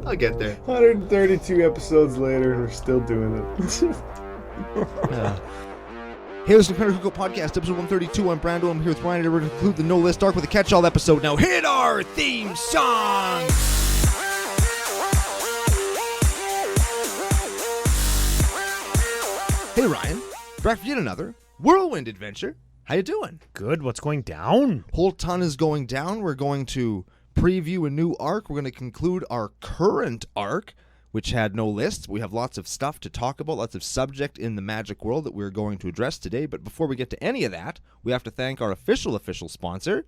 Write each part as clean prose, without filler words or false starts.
I'll get there. 132 episodes later, we're still doing it. Hey, this is the Commander Cookout Podcast, episode 132. I'm Brando. I'm here with Ryan, and we're going to conclude the No List Arc with a catch-all episode. Now hit our theme song! Hey, Ryan. Back for yet another whirlwind adventure. How you doing? Good. What's going down? Whole ton is going down. We're going to preview a new arc. We're going to conclude our current arc, which had no lists. We have lots of stuff to talk about, lots of subject in the Magic world that we're going to address today. But before we get to any of that, we have to thank our official sponsor,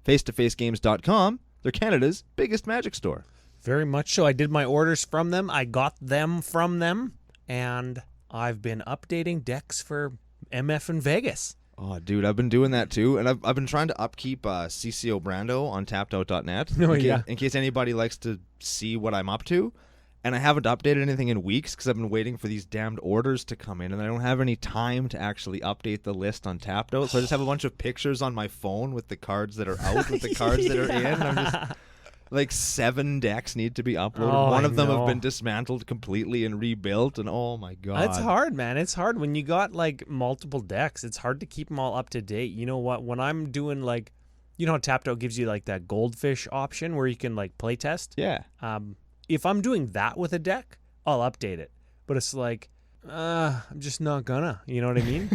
FaceToFaceGames.com. They're Canada's biggest Magic store. Very much so. I did my orders from them. I got them from them. And I've been updating decks for MF and Vegas. Oh, dude, I've been doing that too. And I've been trying to upkeep CCO Brando on tappedout.net in case anybody likes to see what I'm up to. And I haven't updated anything in weeks because I've been waiting for these damned orders to come in, and I don't have any time to actually update the list on Tapped Out. So I just have a bunch of pictures on my phone with the cards that are out, with the cards that are in. And I'm just like 7 decks need to be uploaded. Oh, One of them have been dismantled completely and rebuilt, and oh my god, It's hard, man. It's hard when you got like multiple decks. It's hard to keep them all up to date. You know what? When I'm doing like, you know how Tapped Out gives you like that goldfish option where you can like play test. Yeah. If I'm doing that with a deck, I'll update it. But it's like, I'm just not gonna. You know what I mean?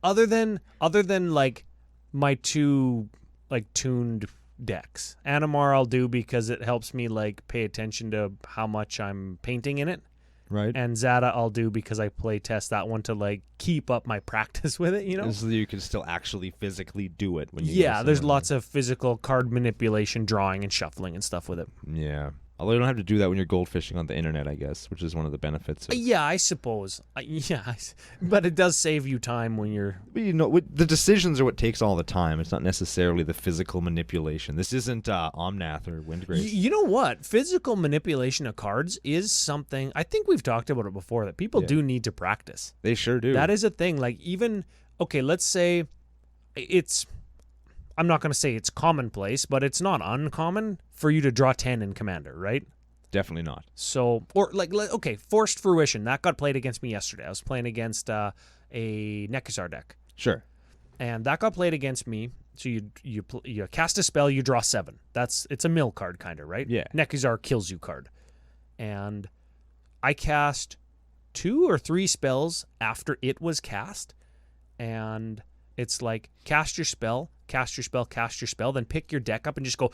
other than like my 2 like tuned decks. Animar I'll do because it helps me like pay attention to how much I'm painting in it. Right. And Zada I'll do because I play test that one to like keep up my practice with it, you know? So you can still actually physically do it when you there's lots of physical card manipulation, drawing and shuffling and stuff with it. Yeah. Although you don't have to do that when you're goldfishing on the internet, I guess, which is one of the benefits. Yeah, I suppose. But it does save you time when you're... You know, the decisions are what takes all the time. It's not necessarily the physical manipulation. This isn't Omnath or Windgrace. You know what? Physical manipulation of cards is something... I think we've talked about it before, that people do need to practice. They sure do. That is a thing. Like even... Okay, let's say it's... I'm not going to say it's commonplace, but it's not uncommon for you to draw 10 in Commander, right? Definitely not. So, or like, okay, Forced Fruition. That got played against me yesterday. I was playing against a Nekuzar deck. Sure. And that got played against me. So you cast a spell, you draw 7. It's a mill card kind of, right? Yeah. Nekuzar kills you card. And I cast 2 or 3 spells after it was cast. And it's like, cast your spell, then pick your deck up and just go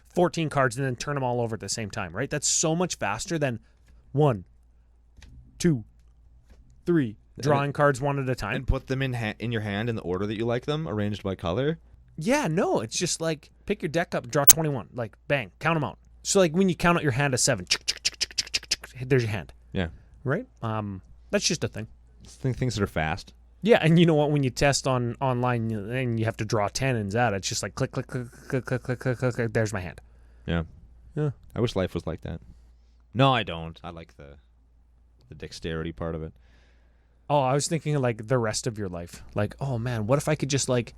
14 cards and then turn them all over at the same time, right? That's so much faster than 1, 2, 3, drawing cards one at a time. And put them in your hand in the order that you like them, arranged by color? Yeah, no, it's just like, pick your deck up, draw 21, like, bang, count them out. So like when you count out your hand as 7, there's your hand. Yeah. Right? That's just a thing. Things that are fast. Yeah, and you know what? When you test online and you have to draw 10 and that, it's just like click, click, click, click, click, click, click, click. There's my hand. Yeah. I wish life was like that. No, I don't. I like the dexterity part of it. Oh, I was thinking of like the rest of your life. Like, oh man, what if I could just like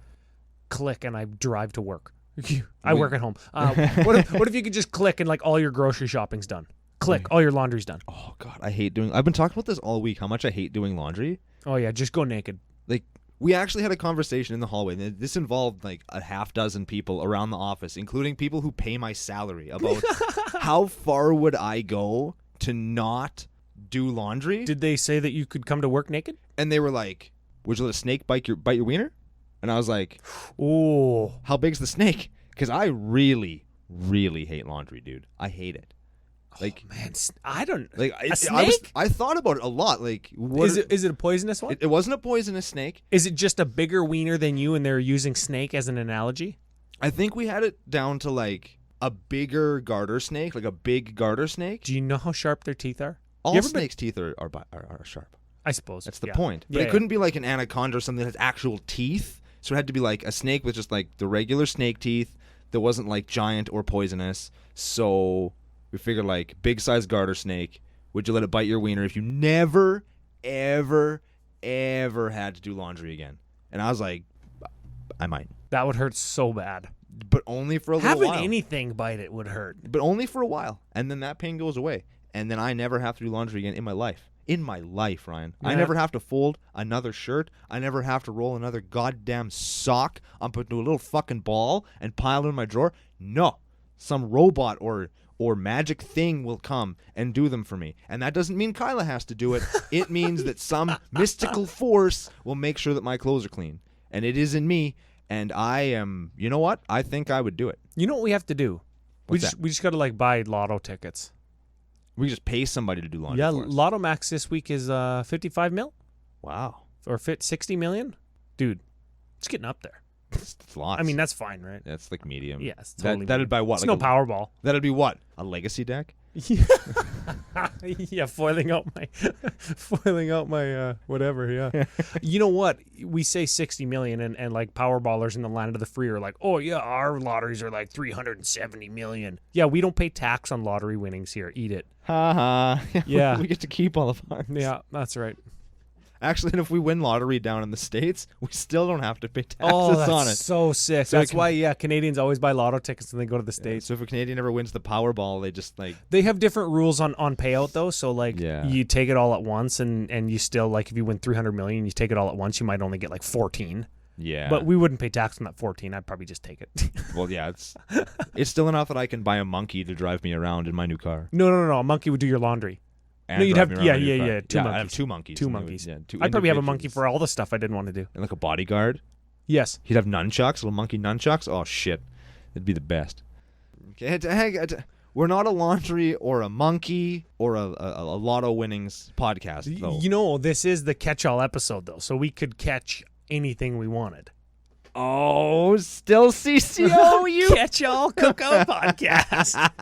click and I drive to work? I work at home. What if you could just click and like all your grocery shopping's done? Click, all your laundry's done. Oh god, I hate doing. I've been talking about this all week. How much I hate doing laundry. Oh yeah, just go naked. Like, we actually had a conversation in the hallway. This involved like a half dozen people around the office, including people who pay my salary, about how far would I go to not do laundry. Did they say that you could come to work naked? And they were like, would you let a snake bite your wiener? And I was like, oh, how big's the snake? Because I really, really hate laundry, dude. I hate it. Like, oh, man, I don't like a snake. I thought about it a lot. Like, is it a poisonous one? It wasn't a poisonous snake. Is it just a bigger wiener than you, and they're using snake as an analogy? I think we had it down to like a bigger garter snake, like a big garter snake. Do you know how sharp their teeth are? All snakes' teeth are sharp. I suppose that's the point. But it couldn't be like an anaconda or something that has actual teeth. So it had to be like a snake with just like the regular snake teeth that wasn't like giant or poisonous. So we figured like big size garter snake. Would you let it bite your wiener if you never, ever, ever had to do laundry again? And I was like, I might. That would hurt so bad. But only for a little Having while. anything bite it would hurt. But only for a while. And then that pain goes away. And then I never have to do laundry again in my life. In my life, Ryan. Yeah. I never have to fold another shirt. I never have to roll another goddamn sock up into a little fucking ball and pile it in my drawer. No. Some robot or magic thing will come and do them for me. And that doesn't mean Kyla has to do it. It means that some mystical force will make sure that my clothes are clean. And it is in me. And I am, you know what? I think I would do it. You know what we have to do? We just got to like buy lotto tickets. We just pay somebody to do laundry Yeah, for us. Lotto Max this week is 55 mil Wow. or 60 million. Dude, it's getting up there. It's lots. I mean, that's fine, right? That's like medium. Yeah, it's totally That'd buy what? It's Like no Powerball. That'd be what? A legacy deck? Yeah, foiling out my whatever, yeah. You know what? We say 60 million and like Powerballers in the land of the free are like, oh yeah, our lotteries are like 370 million. Yeah, we don't pay tax on lottery winnings here. Eat it. Ha ha. Yeah. We get to keep all of ours. Yeah, that's right. Actually, and if we win lottery down in the States, we still don't have to pay taxes Oh, that's on it. so sick. So That's why, yeah, Canadians always buy lotto tickets when they go to the States. So if a Canadian ever wins the Powerball, they just like... They have different rules on payout though, so like you take it all at once and you still like if you win 300 million, you take it all at once, you might only get like 14. Yeah. But we wouldn't pay tax on that 14. I'd probably just take it. Well, yeah, it's still enough that I can buy a monkey to drive me around in my new car. No. A monkey would do your laundry. And No, you'd drive have me around yeah. in my new car. Two monkeys. I'd have two monkeys. Two and they would- monkeys. yeah, two I'd probably have a individuals. monkey for all the stuff I didn't want to do. And like a bodyguard. Yes. He'd have nunchucks, little monkey nunchucks. Oh, shit. It'd be the best. Okay, we're not a laundry or a monkey or a lotto winnings podcast, though. You know, this is the catch-all episode, though, so we could catch anything we wanted. Oh, still CCO, you Catch-all Cookout Podcast.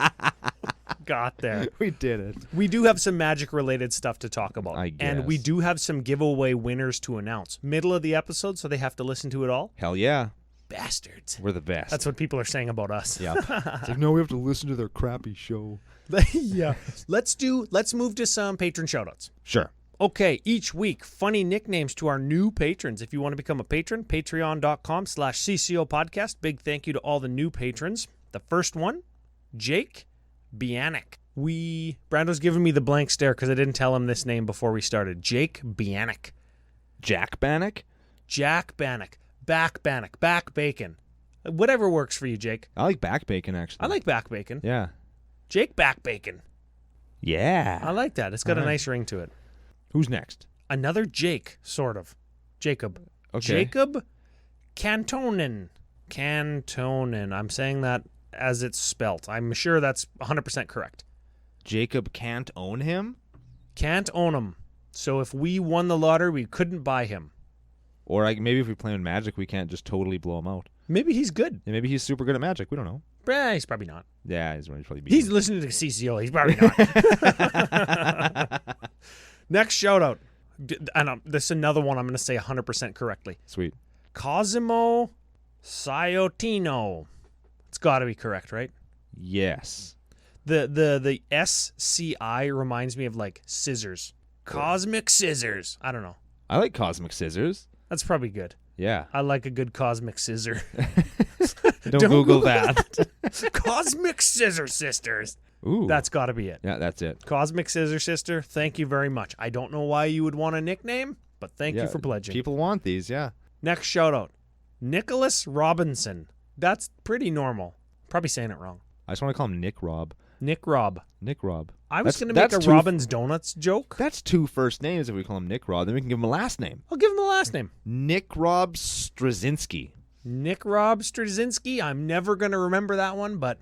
Got there. We did it. We do have some magic-related stuff to talk about. I And we guess. do have some giveaway winners to announce. Middle of the episode, so they have to listen to it all. Hell yeah. Bastards. We're the best. That's what people are saying about us. Yeah. It's like, no, we have to listen to their crappy show. Yeah. Let's move to some patron shoutouts. Sure. Okay, each week, funny nicknames to our new patrons. If you want to become a patron, patreon.com/CCOPodcast. Big thank you to all the new patrons. The first one, Jake Bianic. Brando's giving me the blank stare because I didn't tell him this name before we started. Jake Bianic. Jack Bannock? Jack Bannock. Back Bannock. Back bacon. Whatever works for you, Jake. I like back bacon, actually. I like back bacon. Yeah. Jake Back Bacon. Yeah. I like that. It's got a Alright. nice ring to it. Who's next? Another Jake, sort of. Jacob. Okay. Jacob Cantonin. Cantonin. I'm saying that as it's spelt. I'm sure that's 100% correct. Jacob can't own him? Can't own him. So if we won the lottery, we couldn't buy him. Or maybe if we play in Magic, we can't just totally blow him out. Maybe he's good. Yeah, maybe he's super good at Magic. We don't know. He's probably not. Yeah, he's probably He's listening to CCO. He's probably not. Next shout out. This is another one I'm going to say 100% correctly. Sweet. Cosimo Sciotino. It's got to be correct, right? Yes. The SCI reminds me of like scissors. Cosmic scissors. I don't know. I like Cosmic Scissors. That's probably good. Yeah. I like a good cosmic scissor. Don't Google that. Cosmic scissor sisters. Ooh. That's got to be it. Yeah, that's it. Cosmic scissor sister, thank you very much. I don't know why you would want a nickname, but thank you for pledging. People want these, yeah. Next shout out. Nicholas Robinson. That's pretty normal. Probably saying it wrong. I just want to call him Nick Rob. Nick Rob. Nick Rob. I was going to make a Robin's Donuts joke. That's two first names if we call him Nick Rob. Then we can give him a last name. I'll give him a last name. Nick Rob Straczynski. Nick Rob Straczynski. I'm never going to remember that one, but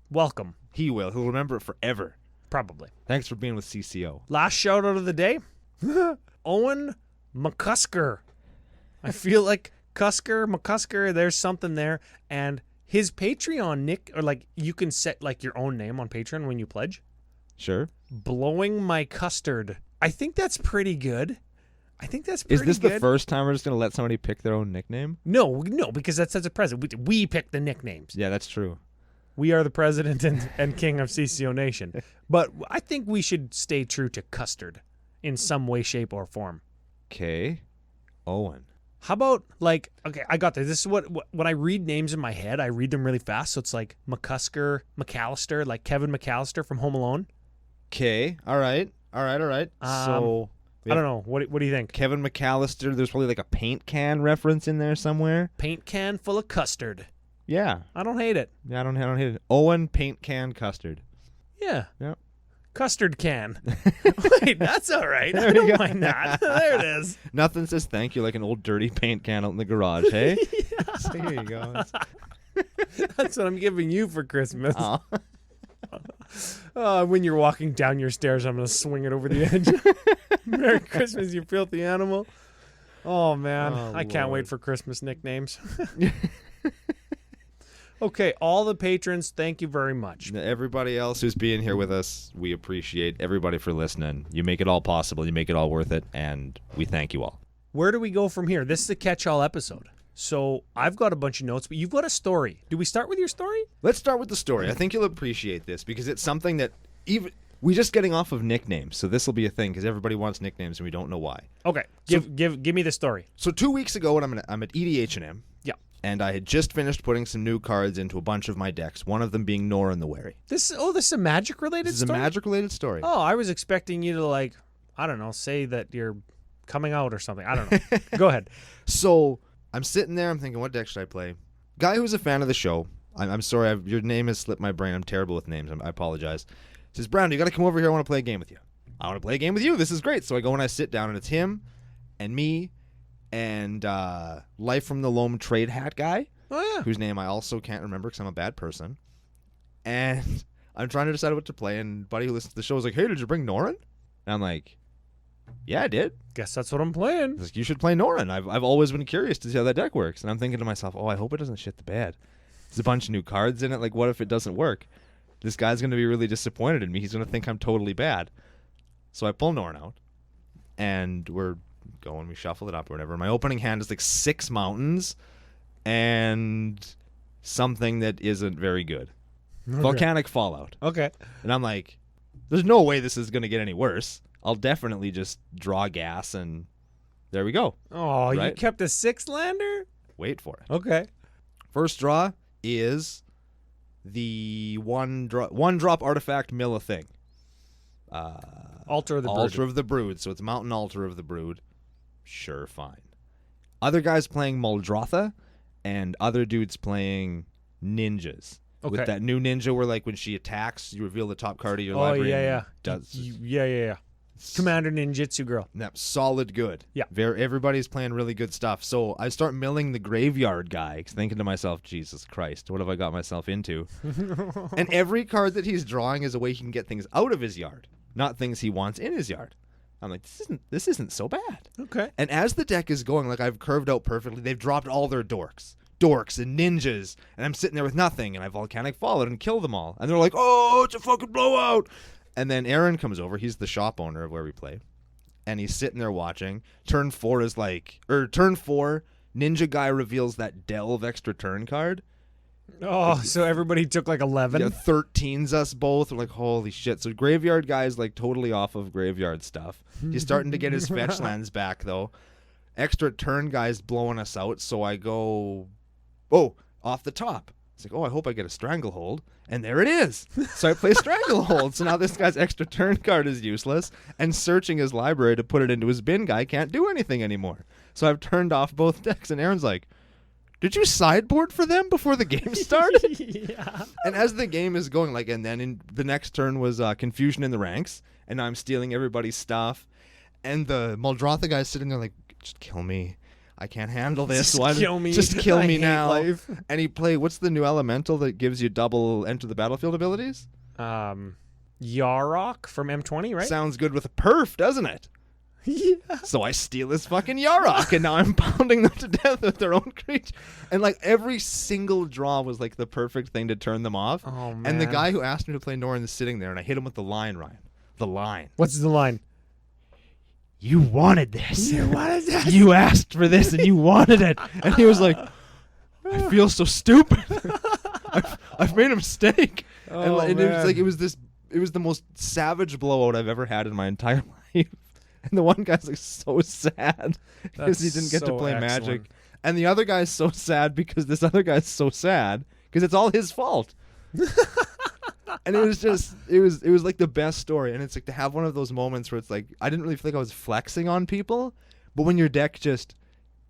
welcome. He will. He'll remember it forever. Probably. Thanks for being with CCO. Last shout out of the day. Owen McCusker. I feel like McCusker, there's something there. And his Patreon nick, or like you can set like your own name on Patreon when you pledge. Sure. Blowing my custard. I think that's pretty good. Is this the first time we're just going to let somebody pick their own nickname? No, because that's as a president. We pick the nicknames. Yeah, that's true. We are the president and king of CCO Nation. But I think we should stay true to custard in some way, shape, or form. Okay. Owen. How about like, okay, I got this. This is what when I read names in my head, I read them really fast. So it's like McCallister, like Kevin McCallister from Home Alone. Okay. All right. So I don't know. What do you think? Kevin McCallister. There's probably like a paint can reference in there somewhere. Paint can full of custard. Yeah. I don't hate it. Yeah, I don't hate it. Owen paint can custard. Yeah. Yep. Custard can. Wait, that's all right. I don't mind that. There it is. Nothing says thank you like an old dirty paint can out in the garage, hey? So here you go. That's what I'm giving you for Christmas. When you're walking down your stairs, I'm going to swing it over the edge. Merry Christmas, you filthy animal. Oh, man. I can't wait for Christmas nicknames. Okay, all the patrons, thank you very much. Everybody else who's being here with us, we appreciate everybody for listening. You make it all possible. You make it all worth it, and we thank you all. Where do we go from here? This is a catch-all episode. So I've got a bunch of notes, but you've got a story. Do we start with your story? Let's start with the story. I think you'll appreciate this because it's something that we're just getting off of nicknames, so this will be a thing because everybody wants nicknames and we don't know why. Okay, give me the story. So 2 weeks ago, when I'm at EDH&M. Yeah. And I had just finished putting some new cards into a bunch of my decks, one of them being Norin the Wary. This is a magic-related story? This is a magic-related story. Oh, I was expecting you to, like, I don't know, say that you're coming out or something. I don't know. Go ahead. So I'm sitting there. I'm thinking, what deck should I play? Guy who's a fan of the show. I'm sorry. Your name has slipped my brain. I'm terrible with names. I apologize. Says, Brown, you got to come over here. I want to play a game with you. I want to play a game with you. This is great. So I go and I sit down, and it's him and me and Life from the Loam Trade Hat guy. Oh, yeah. Whose name I also can't remember because I'm a bad person. And I'm trying to decide what to play. And buddy who listens to the show is like, hey, did you bring Norin? And I'm like, yeah, I did. Guess that's what I'm playing. Like, you should play Norin. I've always been curious to see how that deck works. And I'm thinking to myself, I hope it doesn't shit the bed. There's a bunch of new cards in it. Like, what if it doesn't work? This guy's going to be really disappointed in me. He's going to think I'm totally bad. So I pull Norin out. And we're going. We shuffle it up or whatever. My opening hand is like 6 mountains and something that isn't very good. Okay. Volcanic Fallout. Okay. And I'm like, there's no way this is going to get any worse. I'll definitely just draw gas and there we go. Oh, right? You kept a 6-lander? Wait for it. Okay. First draw is the one drop artifact mill a thing. Altar of the Brood. Altar of the Brood. So it's Mountain Altar of the Brood. Sure, fine. Other guys playing Muldrotha and other dudes playing ninjas. Okay. With that new ninja where, like, when she attacks, you reveal the top card of your library. Oh, yeah. Yeah. Commander Ninjutsu Girl. Yep, solid good. Yeah. Everybody's playing really good stuff. So I start milling the graveyard guy, thinking to myself, Jesus Christ, what have I got myself into? And every card that he's drawing is a way he can get things out of his yard, not things he wants in his yard. I'm like, this isn't so bad. Okay. And as the deck is going, like, I've curved out perfectly, they've dropped all their dorks and ninjas, and I'm sitting there with nothing, and I Volcanic Fallout and kill them all. And they're like, oh, it's a fucking blowout. And then Aaron comes over. He's the shop owner of where we play. And he's sitting there watching. Turn 4, Ninja Guy reveals that Delve extra turn card. Oh, so everybody took like 11? Yeah, 13's us both. We're like, holy shit. So Graveyard Guy's like totally off of Graveyard stuff. He's starting to get his fetch lands back, though. Extra turn Guy's blowing us out. So I go, off the top. It's like, I hope I get a Stranglehold. And there it is. So I play Stranglehold. So now this guy's extra turn card is useless. And searching his library to put it into his bin guy can't do anything anymore. So I've turned off both decks. And Aaron's like, did you sideboard for them before the game started? Yeah. And as the game is going, like, and then in the next turn was Confusion in the Ranks. And now I'm stealing everybody's stuff. And the Muldrotha guy's sitting there like, just kill me. I can't handle this. Just kill me now. Life. And he what's the new elemental that gives you double enter the battlefield abilities? Yarok from M20, right? Sounds good with a perf, doesn't it? Yeah. So I steal his fucking Yarok, and now I'm pounding them to death with their own creature. And like every single draw was like the perfect thing to turn them off. Oh, man. And the guy who asked me to play Norin is sitting there, and I hit him with the line, Ryan. The line. What's the line? You wanted this. You wanted this. You asked for this and you wanted it. And he was like, I feel so stupid. I've made a mistake. Oh, and man. it was like it was the most savage blowout I've ever had in my entire life. And the one guy's like so sad because he didn't get to play Magic. And the other guy's so sad because this other guy's so sad because it's all his fault. And it was like the best story. And it's like to have one of those moments where it's like, I didn't really feel like I was flexing on people, but when your deck just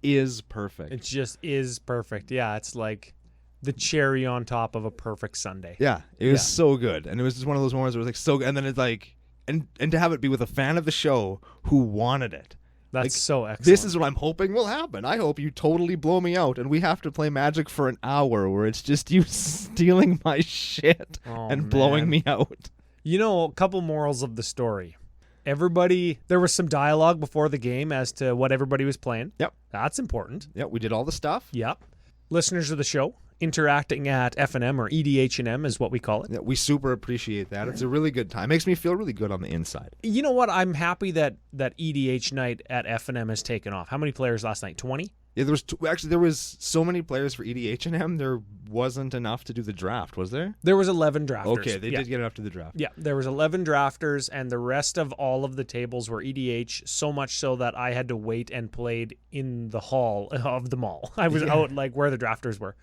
is perfect. It just is perfect. Yeah, it's like the cherry on top of a perfect sundae. Yeah, it was so good. And it was just one of those moments where it was like so good. And then it's like, and to have it be with a fan of the show who wanted it. That's like, so excellent. This is what I'm hoping will happen. I hope you totally blow me out and we have to play Magic for an hour where it's just you stealing my shit and blowing me out. You know, a couple morals of the story. There was some dialogue before the game as to what everybody was playing. Yep. That's important. Yep, we did all the stuff. Yep. Listeners of the show interacting at FNM or EDH&M is what we call it. Yeah, we super appreciate that. It's a really good time. It makes me feel really good on the inside. You know what? I'm happy that EDH night at FNM has taken off. How many players last night? 20? Yeah, there was so many players for EDH&M, there wasn't enough to do the draft, was there? There was 11 drafters. Okay, they did get enough to the draft. Yeah, there was 11 drafters, and the rest of all of the tables were EDH, so much so that I had to wait and played in the hall of the mall. I was out like where the drafters were.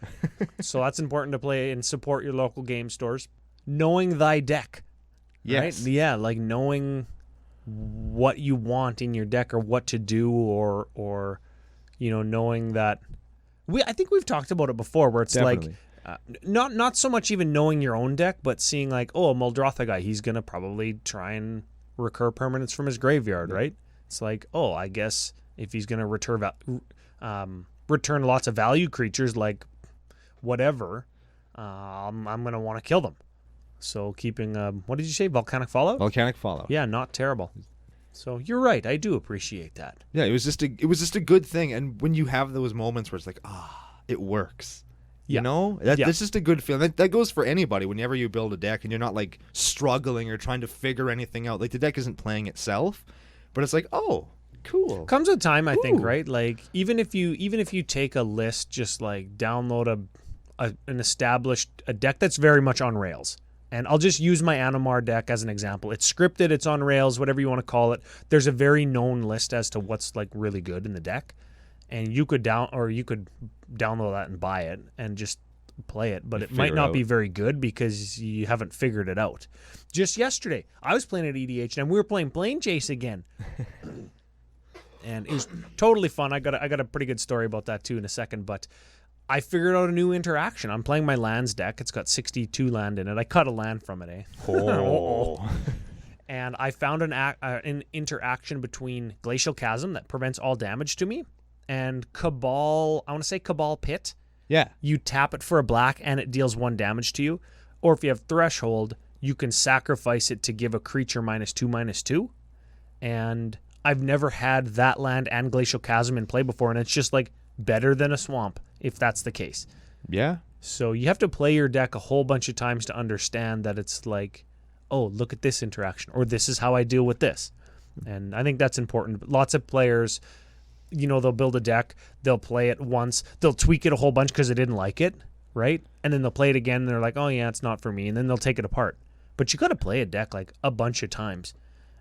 So that's important to play and support your local game stores. Knowing thy deck. Yes. Right? Yeah, like knowing what you want in your deck or what to do or you know, knowing that I think we've talked about it before where it's Definitely. like not so much even knowing your own deck, but seeing like, oh, a Muldrotha guy, he's going to probably try and recur permanents from his graveyard, right? It's like, oh, I guess if he's going to return lots of value creatures like whatever, I'm going to want to kill them. So keeping, what did you say, Volcanic Fallout? Volcanic Fallout. Yeah, not terrible. So you're right. I do appreciate that. Yeah, it was just a good thing. And when you have those moments where it's like, it works. You know? That's just a good feeling. That goes for anybody whenever you build a deck and you're not like struggling or trying to figure anything out. Like the deck isn't playing itself, but it's like, oh, cool. Comes a time, I think, right? Like even if you take a list, just like download a deck that's very much on rails. And I'll just use my Animar deck as an example. It's scripted, it's on rails, whatever you want to call it. There's a very known list as to what's like really good in the deck, and you could download that and buy it and just play it. But it might not be very good because you haven't figured it out. Just yesterday, I was playing at EDH and we were playing Plane Chase again, and it was totally fun. I got a pretty good story about that too in a second, but. I figured out a new interaction. I'm playing my lands deck. It's got 62 land in it. I cut a land from it, Oh. And I found an interaction between Glacial Chasm that prevents all damage to me and Cabal, I want to say Cabal Pit. Yeah. You tap it for a black and it deals 1 damage to you. Or if you have Threshold, you can sacrifice it to give a creature -2/-2. And I've never had that land and Glacial Chasm in play before, and it's just like better than a swamp if that's the case. Yeah. So you have to play your deck a whole bunch of times to understand that it's like, oh, look at this interaction, or this is how I deal with this. And I think that's important. Lots of players, they'll build a deck, they'll play it once, they'll tweak it a whole bunch because they didn't like it, right? And then they'll play it again and they're like, oh yeah, it's not for me. And then they'll take it apart. But you got to play a deck like a bunch of times.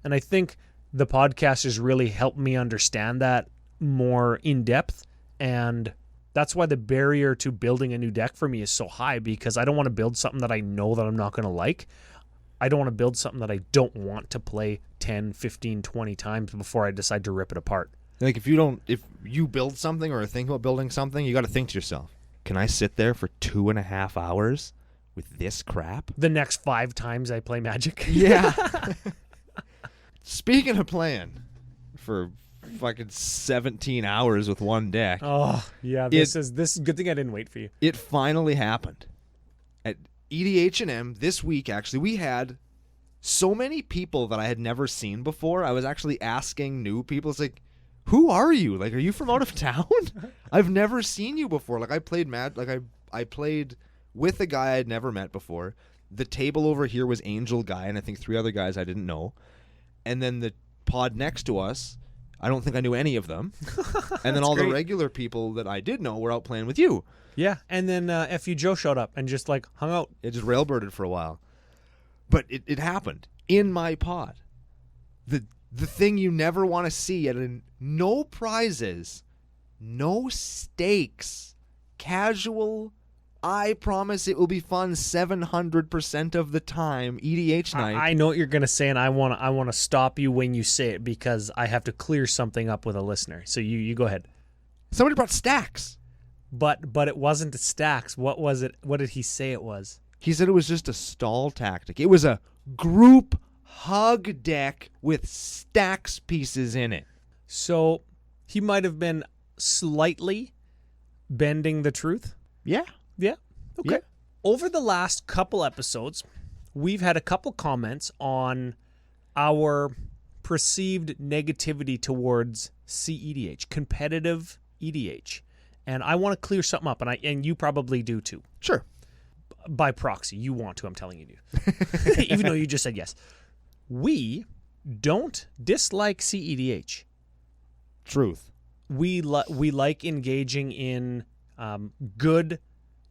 And I think the podcast has really helped me understand that more in depth. And that's why the barrier to building a new deck for me is so high, because I don't want to build something that I know that I'm not going to like. I don't want to build something that I don't want to play 10, 15, 20 times before I decide to rip it apart. Like if you build something or think about building something, you got to think to yourself, can I sit there for 2.5 hours with this crap? The next 5 times I play Magic. Yeah. Speaking of playing for fucking 17 hours with one deck. Oh, yeah. This is good thing I didn't wait for you. It finally happened. At EDH&M this week, actually, we had so many people that I had never seen before. I was actually asking new people. It's like, who are you? Like, are you from out of town? I've never seen you before. Like, I played I played with a guy I'd never met before. The table over here was Angel Guy, and I think 3 other guys I didn't know. And then the pod next to us, I don't think I knew any of them. And then all the regular people that I did know were out playing with you. Yeah, and then F.U. Joe showed up and just, like, hung out. It just railbirded for a while. But it happened in my pod. the thing you never want to see, no prizes, no stakes, casual, I promise it will be fun 700% of the time EDH night. I know what you're going to say, and I want to stop you when you say it because I have to clear something up with a listener. So you go ahead. Somebody brought stacks. But it wasn't the stacks. What was it? What did he say it was? He said it was just a stall tactic. It was a group hug deck with stacks pieces in it. So he might have been slightly bending the truth. Yeah. Yeah. Okay. Yeah. Over the last couple episodes, we've had a couple comments on our perceived negativity towards CEDH, competitive EDH. And I want to clear something up, and you probably do too. Sure. By proxy, you want to, I'm telling you do. Even though you just said yes. We don't dislike CEDH. Truth. We like engaging in good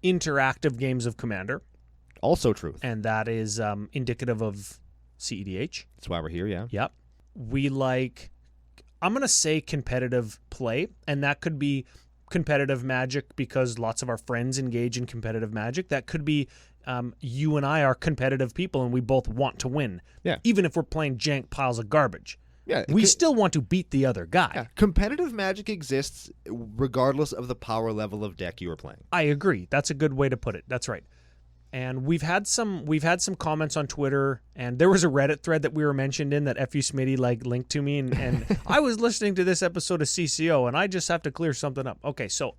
interactive games of Commander. Also truth. And that is indicative of CEDH. That's why we're here, yeah. Yep. We like, I'm going to say competitive play, and that could be competitive Magic because lots of our friends engage in competitive Magic. That could be you and I are competitive people and we both want to win. Yeah. Even if we're playing jank piles of garbage. Yeah. We still want to beat the other guy. Yeah. Competitive Magic exists regardless of the power level of deck you are playing. I agree. That's a good way to put it. That's right. And we've had some comments on Twitter, and there was a Reddit thread that we were mentioned in that FU Smitty linked to me, and I was listening to this episode of CCO, and I just have to clear something up. Okay, so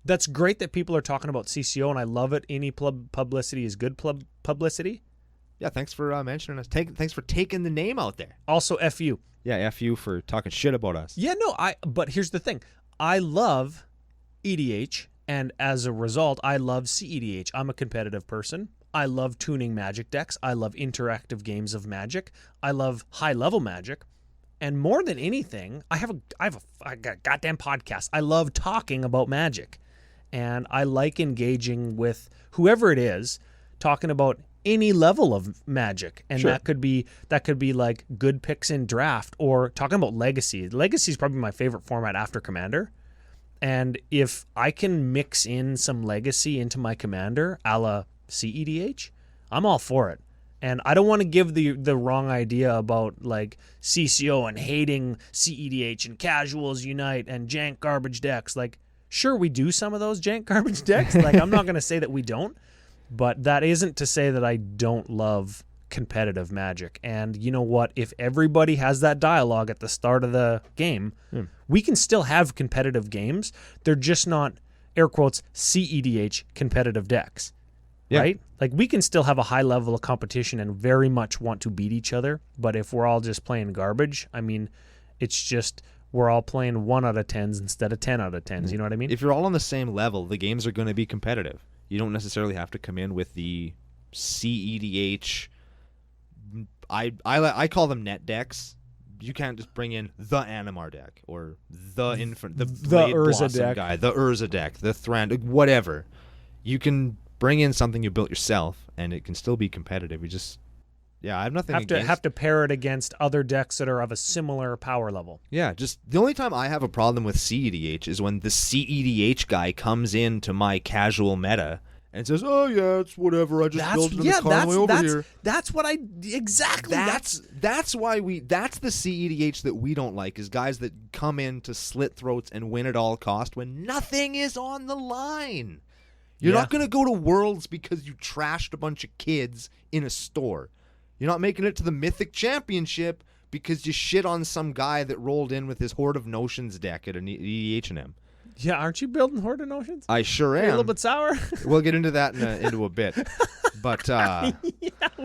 that's great that people are talking about CCO, and I love it. Any publicity is good publicity. Yeah, thanks for mentioning us. Thanks for taking the name out there. Also, FU. Yeah, FU for talking shit about us. Yeah, no, but here's the thing. I love EDH. And as a result, I love CEDH. I'm a competitive person. I love tuning Magic decks. I love interactive games of Magic. I love high-level Magic. And more than anything, I got a goddamn podcast. I love talking about Magic. And I like engaging with whoever it is, talking about any level of Magic. And sure. that could be like good picks in draft or talking about Legacy. Legacy is probably my favorite format after Commander. And if I can mix in some Legacy into my Commander, a la CEDH, I'm all for it. And I don't want to give the wrong idea about like CCO and hating CEDH and Casuals Unite and jank garbage decks. Like, sure, we do some of those jank garbage decks. Like, I'm not going to say that we don't, but that isn't to say that I don't love competitive Magic. And you know what? If everybody has that dialogue at the start of the game, we can still have competitive games. They're just not, air quotes, CEDH competitive decks. Yeah. Right? Like, we can still have a high level of competition and very much want to beat each other. But if we're all just playing garbage, I mean, it's just we're all playing 1 out of 10s instead of 10 out of 10s. You know what I mean? If you're all on the same level, the games are going to be competitive. You don't necessarily have to come in with the CEDH. I call them net decks. You can't just bring in the Animar deck or the Blade Urza Blossom deck guy, the Urza deck, the Thran, whatever. You can bring in something you built yourself, and it can still be competitive. I have nothing against. Have to pair it against other decks that are of a similar power level. Yeah, just the only time I have a problem with CEDH is when the CEDH guy comes into my casual meta and says, "Oh yeah, it's whatever. I just built it in the car way over here." That's what exactly. That's why that's the CEDH that we don't like, is guys that come in to slit throats and win at all cost when nothing is on the line. You're not going to go to Worlds because you trashed a bunch of kids in a store. You're not making it to the Mythic Championship because you shit on some guy that rolled in with his Horde of Notions deck at an EDH&M. Yeah, aren't you building Horde of Notions? I sure am. Are you a little bit sour? We'll get into that into a bit. But yeah,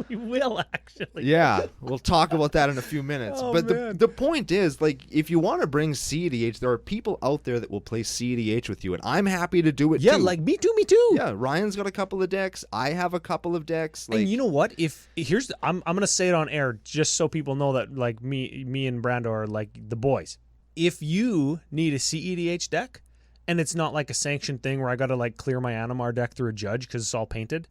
we will actually. Yeah, we'll talk about that in a few minutes. Oh, but man. the point is, like, if you want to bring CEDH, there are people out there that will play CEDH with you, and I'm happy to do it too. Yeah, like me too. Yeah, Ryan's got a couple of decks. I have a couple of decks. Like, and you know what? I'm gonna say it on air just so people know that like me and Brando are like the boys. If you need a CEDH deck, and it's not like a sanctioned thing where I got to like clear my Animar deck through a judge because it's all painted,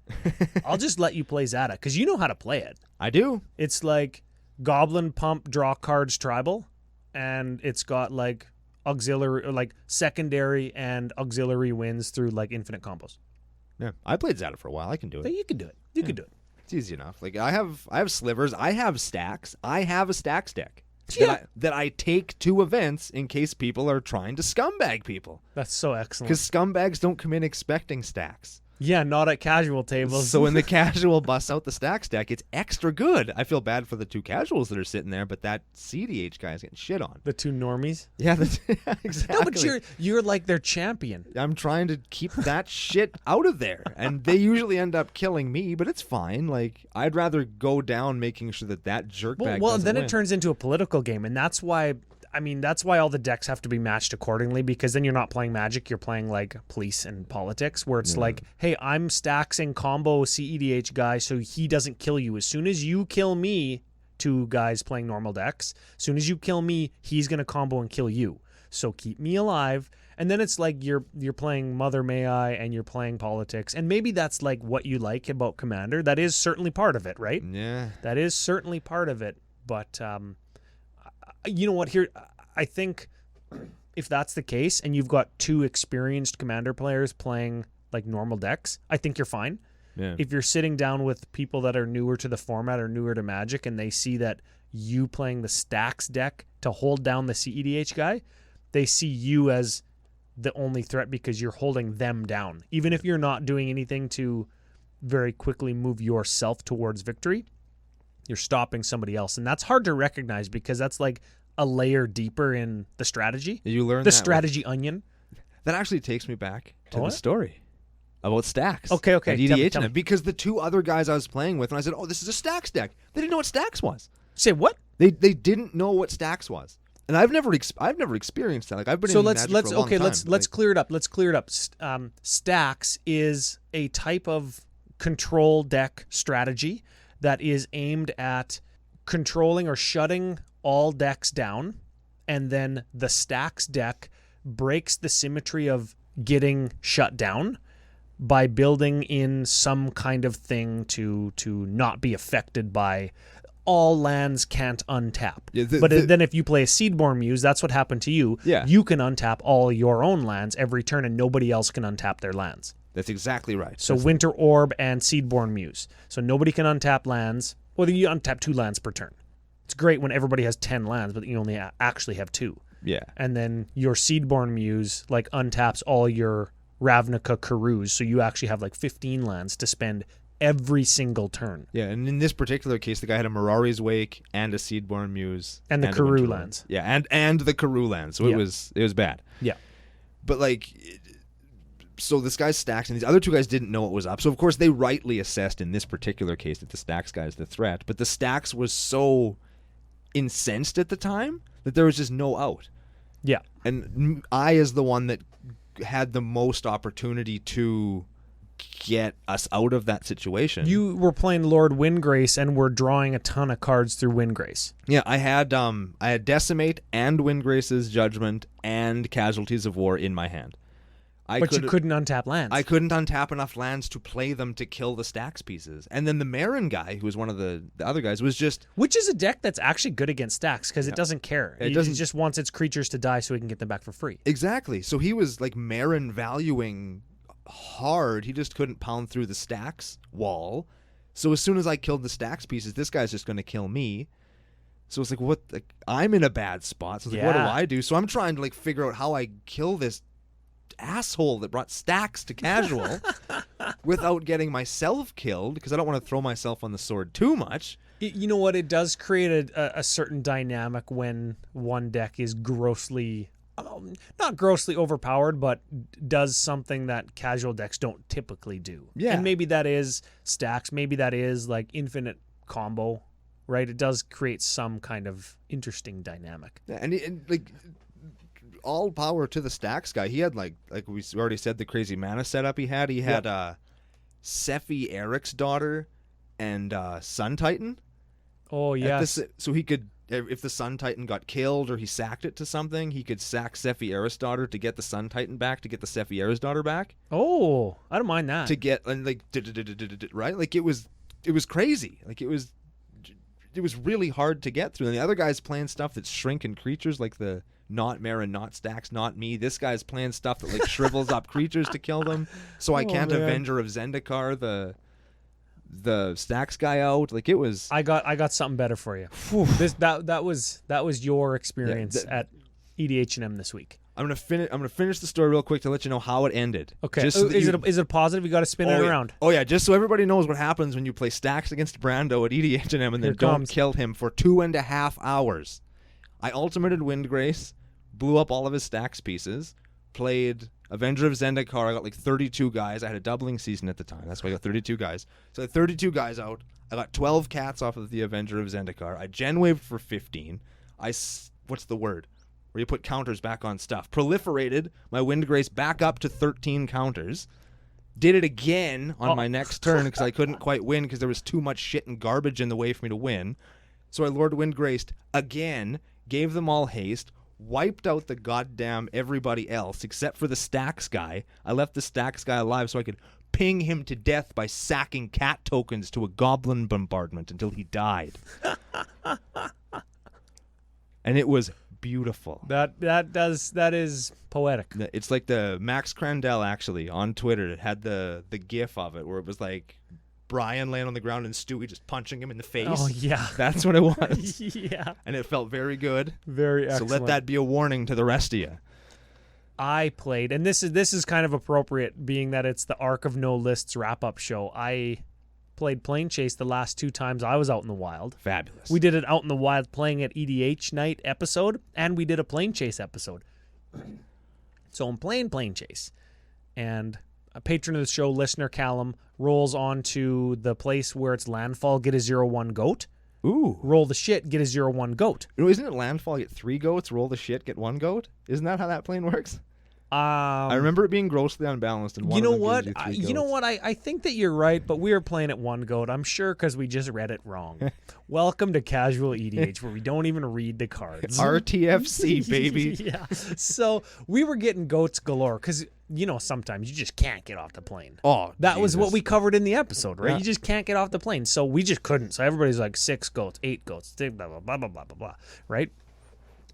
I'll just let you play Zata because you know how to play it. I do. It's like Goblin Pump Draw Cards Tribal, and it's got like auxiliary, like secondary and auxiliary wins through like infinite combos. Yeah, I played Zeta for a while. I can do it. So you can do it. You can do it. It's easy enough. Like I have slivers. I have stacks. I have a stacks deck that I take to events in case people are trying to scumbag people. That's so excellent. Because scumbags don't come in expecting stacks. Yeah, not at casual tables. So when the casual busts out the stacks deck, it's extra good. I feel bad for the two casuals that are sitting there, but that CDH guy is getting shit on. The two normies? Yeah, exactly. No, but you're like their champion. I'm trying to keep that shit out of there. And they usually end up killing me, but it's fine. Like, I'd rather go down making sure that jerkbag Well, doesn't then win. it turns into a political game, and that's why... I mean, that's why all the decks have to be matched accordingly, because then you're not playing Magic, you're playing like police and politics, where it's like, hey, I'm staxing combo CEDH guy so he doesn't kill you. As soon as you kill me, two guys playing normal decks, as soon as you kill me, he's going to combo and kill you. So keep me alive. And then it's like you're playing Mother May I and you're playing politics. And maybe that's like what you like about Commander. That is certainly part of it, right? Yeah. That is certainly part of it. But... you know what, here, I think if that's the case and you've got two experienced Commander players playing like normal decks, I think you're fine. Yeah. If you're sitting down with people that are newer to the format or newer to Magic and they see that you playing the stacks deck to hold down the CEDH guy, they see you as the only threat because you're holding them down. Even if you're not doing anything to very quickly move yourself towards victory, you're stopping somebody else. And that's hard to recognize because that's like a layer deeper in the strategy. You learn the strategy onion. That actually takes me back to the story about stacks. Okay. And EDH, and because the two other guys I was playing with, when I said, "Oh, this is a stacks deck," they didn't know what stacks was. Say what? They didn't know what stacks was, and I've never experienced that. Like I've been in Magic for a long time. Let's clear it up. Let's clear it up. Stacks is a type of control deck strategy that is aimed at controlling or shutting all decks down, and then the stacks deck breaks the symmetry of getting shut down by building in some kind of thing to not be affected by all lands can't untap. Yeah, then if you play a Seedborn Muse, that's what happened to you. Yeah. You can untap all your own lands every turn and nobody else can untap their lands. That's exactly right. So Winter Orb and Seedborn Muse. So nobody can untap lands. Well, you untap 2 lands per turn. It's great when everybody has 10 lands, but you only actually have 2. Yeah. And then your Seedborn Muse like untaps all your Ravnica Karus, so you actually have like 15 lands to spend every single turn. Yeah, and in this particular case, the guy had a Mirari's Wake and a Seedborn Muse. And the Karu lands. Yeah, and the Karu lands. So it was bad. Yeah. But like... So this guy's stacks, and these other two guys didn't know what was up. So, of course, they rightly assessed in this particular case that the stacks guy is the threat. But the stacks was so incensed at the time that there was just no out. Yeah. And I, as the one that had the most opportunity to get us out of that situation. You were playing Lord Windgrace and were drawing a ton of cards through Windgrace. Yeah, I had Decimate and Windgrace's Judgment and Casualties of War in my hand. But you couldn't untap lands. I couldn't untap enough lands to play them to kill the stacks pieces. And then the Marin guy, who was one of the other guys, was just... Which is a deck that's actually good against stacks, because it doesn't care. It just wants its creatures to die so he can get them back for free. Exactly. So he was like Marin valuing hard. He just couldn't pound through the stacks wall. So as soon as I killed the stacks pieces, this guy's just going to kill me. So it's like, what? Like, I'm in a bad spot. So it's like, what do I do? So I'm trying to like figure out how I kill this asshole that brought stacks to casual without getting myself killed, because I don't want to throw myself on the sword too much. You know what? It does create a certain dynamic when one deck is grossly, not grossly overpowered, but does something that casual decks don't typically do. Yeah. And maybe that is stacks. Maybe that is like infinite combo, right? It does create some kind of interesting dynamic. Yeah, and like... all power to the stacks guy. He had like we already said, the crazy mana setup he had. He had Sephi Eric's daughter and Sun Titan. Oh yes. So he could, if the Sun Titan got killed or he sacked it to something, he could sack Sephi Eric's daughter to get the Sun Titan back, to get the Sephi Eric's daughter back. Oh, I don't mind that. To get, and like right, like it was crazy. Like it was it was really hard to get through. And the other guy's playing stuff that's shrinking creatures, like the not Mara, not Stacks, not me. This guy's playing stuff that like shrivels up creatures to kill them. So I can't Avenger of Zendikar the Stacks guy out. Like it was. I got something better for you. That was your experience at EDH&M this week. I'm gonna finish the story real quick to let you know how it ended. Okay. Just so is it a positive? You got to spin it around. Oh yeah, just so everybody knows what happens when you play Stacks against Brando at EDH&M and then don't kill him for 2.5 hours. I ultimated Windgrace, blew up all of his Stacks pieces, played Avenger of Zendikar. I got like 32 guys. I had a doubling season at the time. That's why I got 32 guys. So I had 32 guys out. I got 12 cats off of the Avenger of Zendikar. I gen-waved for 15. What's the word? Where you put counters back on stuff. Proliferated my Windgrace back up to 13 counters. Did it again on my next turn because I couldn't quite win because there was too much shit and garbage in the way for me to win. So I Lord Windgraced again, gave them all haste, wiped out the goddamn everybody else except for the Stacks guy. I left the Stacks guy alive so I could ping him to death by sacking cat tokens to a goblin bombardment until he died. And it was beautiful. That is poetic. It's like the Max Crandell actually on Twitter. It had the gif of it where it was like Brian laying on the ground and Stewie just punching him in the face. Oh yeah, that's what it was. Yeah, and it felt very good. Very excellent. So let that be a warning to the rest of you. I played, and this is kind of appropriate, being that it's the Arc of No Lists wrap-up show. I played Plane Chase the last 2 times I was out in the wild. Fabulous. We did it out in the wild playing at EDH night episode, and we did a Plane Chase episode. So I'm playing Plane Chase, and a patron of the show, listener Callum, rolls on to the place where it's landfall, get a 0/1 goat. Ooh. Roll the shit, get a 0/1 goat. Isn't it landfall, get 3 goats, roll the shit, get 1 goat? Isn't that how that plane works? I remember it being grossly unbalanced. And you know what? I think that you're right, but we were playing at 1 goat. I'm sure because we just read it wrong. Welcome to Casual EDH, where we don't even read the cards. RTFC, baby. Yeah. So we were getting goats galore because, sometimes you just can't get off the plane. Oh, that Jesus. was what we covered in the episode, right? Yeah. You just can't get off the plane. So we just couldn't. So everybody's like 6 goats, 8 goats, blah, blah, blah, blah, blah, blah, blah, right?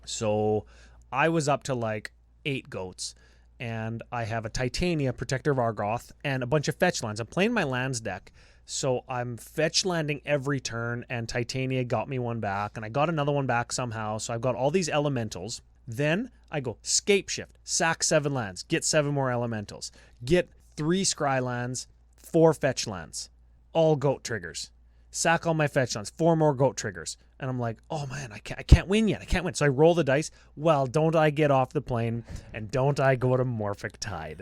So I was up to like 8 goats. And I have a Titania, Protector of Argoth, and a bunch of fetch lands. I'm playing my lands deck, so I'm fetch landing every turn, and Titania got me one back, and I got another one back somehow, so I've got all these elementals. Then I go Scape Shift, sack 7 lands, get 7 more elementals, get 3 scry lands, 4 fetch lands, all goat triggers. Sack all my fetch lands, 4 more goat triggers. And I'm like, oh man, I can't win yet. I can't win. So I roll the dice. Well, don't I get off the plane and don't I go to Morphic Tide?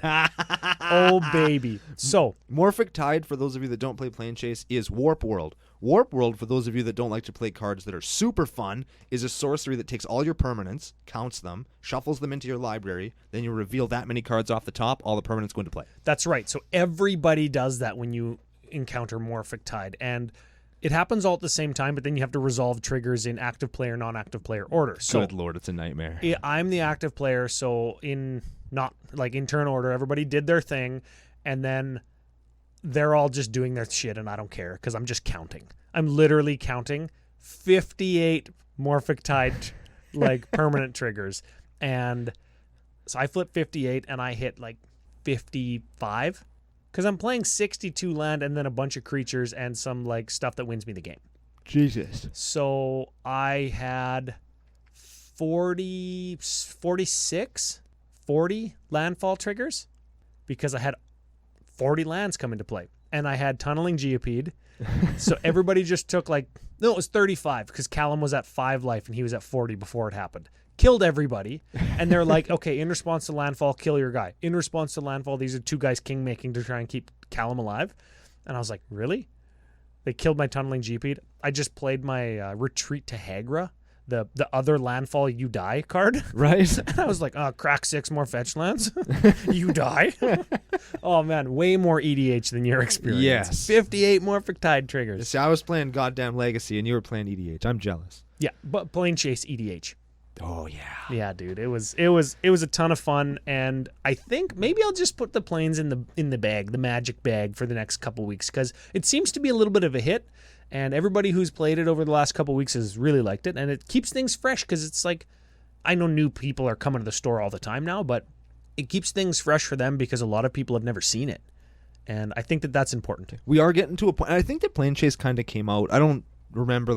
Oh, baby. So Morphic Tide, for those of you that don't play Plane Chase, is Warp World. Warp World, for those of you that don't like to play cards that are super fun, is a sorcery that takes all your permanents, counts them, shuffles them into your library, then you reveal that many cards off the top, all the permanents go into play. That's right. So everybody does that when you encounter Morphic Tide. And it happens all at the same time, but then you have to resolve triggers in active player, non-active player order. So good Lord, it's a nightmare. I'm the active player, so in turn order, everybody did their thing, and then they're all just doing their shit, and I don't care because I'm just counting. I'm literally counting 58 Morphic Tide permanent triggers, and so I flip 58 and I hit 55. Because I'm playing 62 land and then a bunch of creatures and some stuff that wins me the game. Jesus. So I had 40 landfall triggers because I had 40 lands come into play. And I had Tunneling Geopede. So everybody just took it was 35 because Callum was at 5 life and he was at 40 before it happened. Killed everybody, and they're like, okay, in response to landfall, kill your guy. In response to landfall, these are 2 guys king making to try and keep Callum alive. And I was like, really? They killed my Tunneling Geopede. I just played my Retreat to Hagra, the other landfall you die card. Right. And I was like, crack 6 more fetch lands. You die. Oh man, way more EDH than your experience. Yes. 58 Morphic Tide triggers. See, I was playing goddamn Legacy and you were playing EDH. I'm jealous. Yeah, but Plane Chase EDH. Oh yeah. Yeah, dude. It was a ton of fun, and I think maybe I'll just put the planes in the bag, the Magic bag, for the next couple weeks, because it seems to be a little bit of a hit, and everybody who's played it over the last couple weeks has really liked it, and it keeps things fresh, because it's like, I know new people are coming to the store all the time now, but it keeps things fresh for them because a lot of people have never seen it, and I think that that's important. We are getting to a point. I think the Plane Chase kind of came out. I don't remember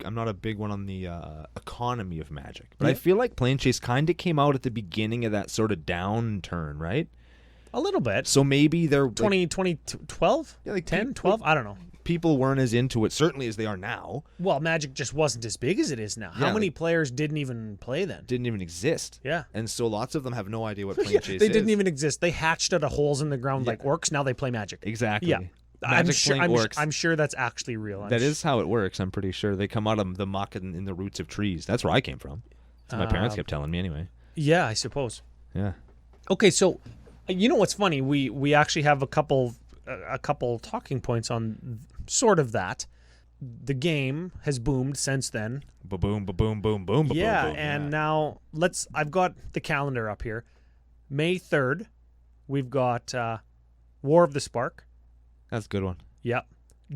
I'm not a big one on the economy of Magic, but I feel like Plane Chase kind of came out at the beginning of that sort of downturn, right? A little bit. So maybe they're 2012? Yeah, like 10, 12? I don't know. People weren't as into it, certainly, as they are now. Well, Magic just wasn't as big as it is now. How many players didn't even play then? Didn't even exist. Yeah. And so lots of them have no idea what Plane Chase is. They didn't even exist. They hatched out of holes in the ground like orcs. Now they play Magic. Exactly. Yeah. Orcs. I'm sure that's actually real. That is how it works, I'm pretty sure. They come out of the muck and in the roots of trees. That's where I came from. That's what my parents kept telling me anyway. Yeah, I suppose. Yeah. Okay, so you know what's funny? We actually have a couple talking points on sort of that. The game has boomed since then. Ba-boom, ba-boom, boom, boom, ba-boom, yeah, boom. And now I've got the calendar up here. May 3rd, we've got War of the Spark. That's a good one. Yep.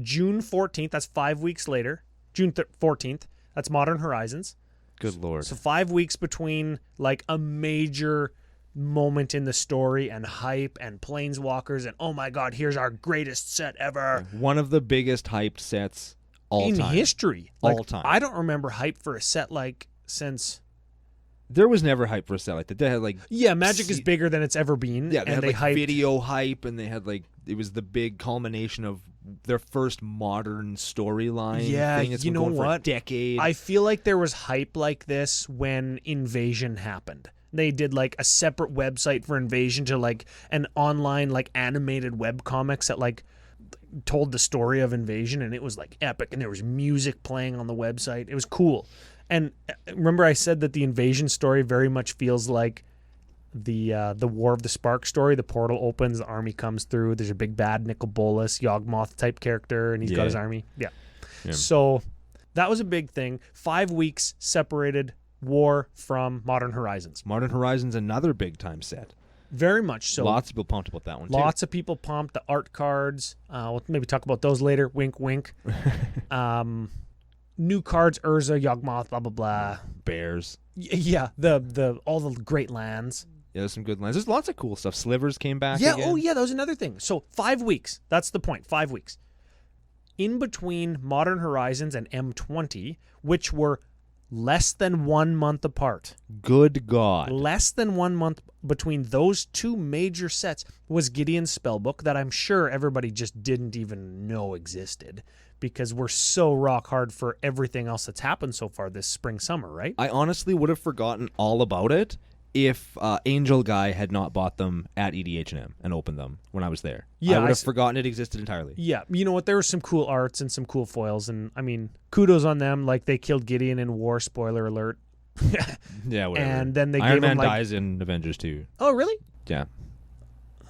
June 14th, that's 5 weeks later. June 14th, that's Modern Horizons. Good Lord. So 5 weeks between like a major moment in the story and hype and Planeswalkers and oh my God, here's our greatest set ever. One of the biggest hyped sets in history. Like, all time. I don't remember hype for a set like since... There was never hype for a set like that. They had like... Yeah, Magic is bigger than it's ever been. Yeah, they had like hyped... video hype, and they had like... It was the big culmination of their first modern storyline. Yeah, thing. It's you been know going for what? a decade. I feel like there was hype like this when Invasion happened. They did like a separate website for Invasion to like an online like animated webcomics that like told the story of Invasion, and it was like epic, and there was music playing on the website. It was cool. And remember I said that the Invasion story very much feels like the War of the Spark story. The portal opens, the army comes through, there's a big bad Nicol Bolas, Yawgmoth type character, and he's got his army. Yeah. So that was a big thing. 5 weeks separated War from Modern Horizons. Modern Horizons, another big time set. Very much so. Lots of people pumped about that one, too. Lots of people pumped. The art cards. We'll maybe talk about those later. Wink, wink. New cards, Urza, Yawgmoth, blah, blah, blah. Bears. Yeah, the all the great lands. Yeah, there's some good lands. There's lots of cool stuff. Slivers came back Yeah, again. oh yeah, that was another thing. So 5 weeks. That's the point. 5 weeks. In between Modern Horizons and M20, which were less than 1 month apart. Good God. Less than 1 month between those two major sets was Gideon's Spellbook that I'm sure everybody just didn't even know existed because we're so rock hard for everything else that's happened so far this spring, summer, right? I honestly would have forgotten all about it if Angel Guy had not bought them at EDH&M and opened them when I was there. Yeah, I would have forgotten it existed entirely. Yeah, you know what? There were some cool arts and some cool foils, and I mean, kudos on them. Like they killed Gideon in War. Spoiler alert. Yeah, whatever. And then they Iron gave Man him like, dies in Avengers 2. Oh, really? Yeah.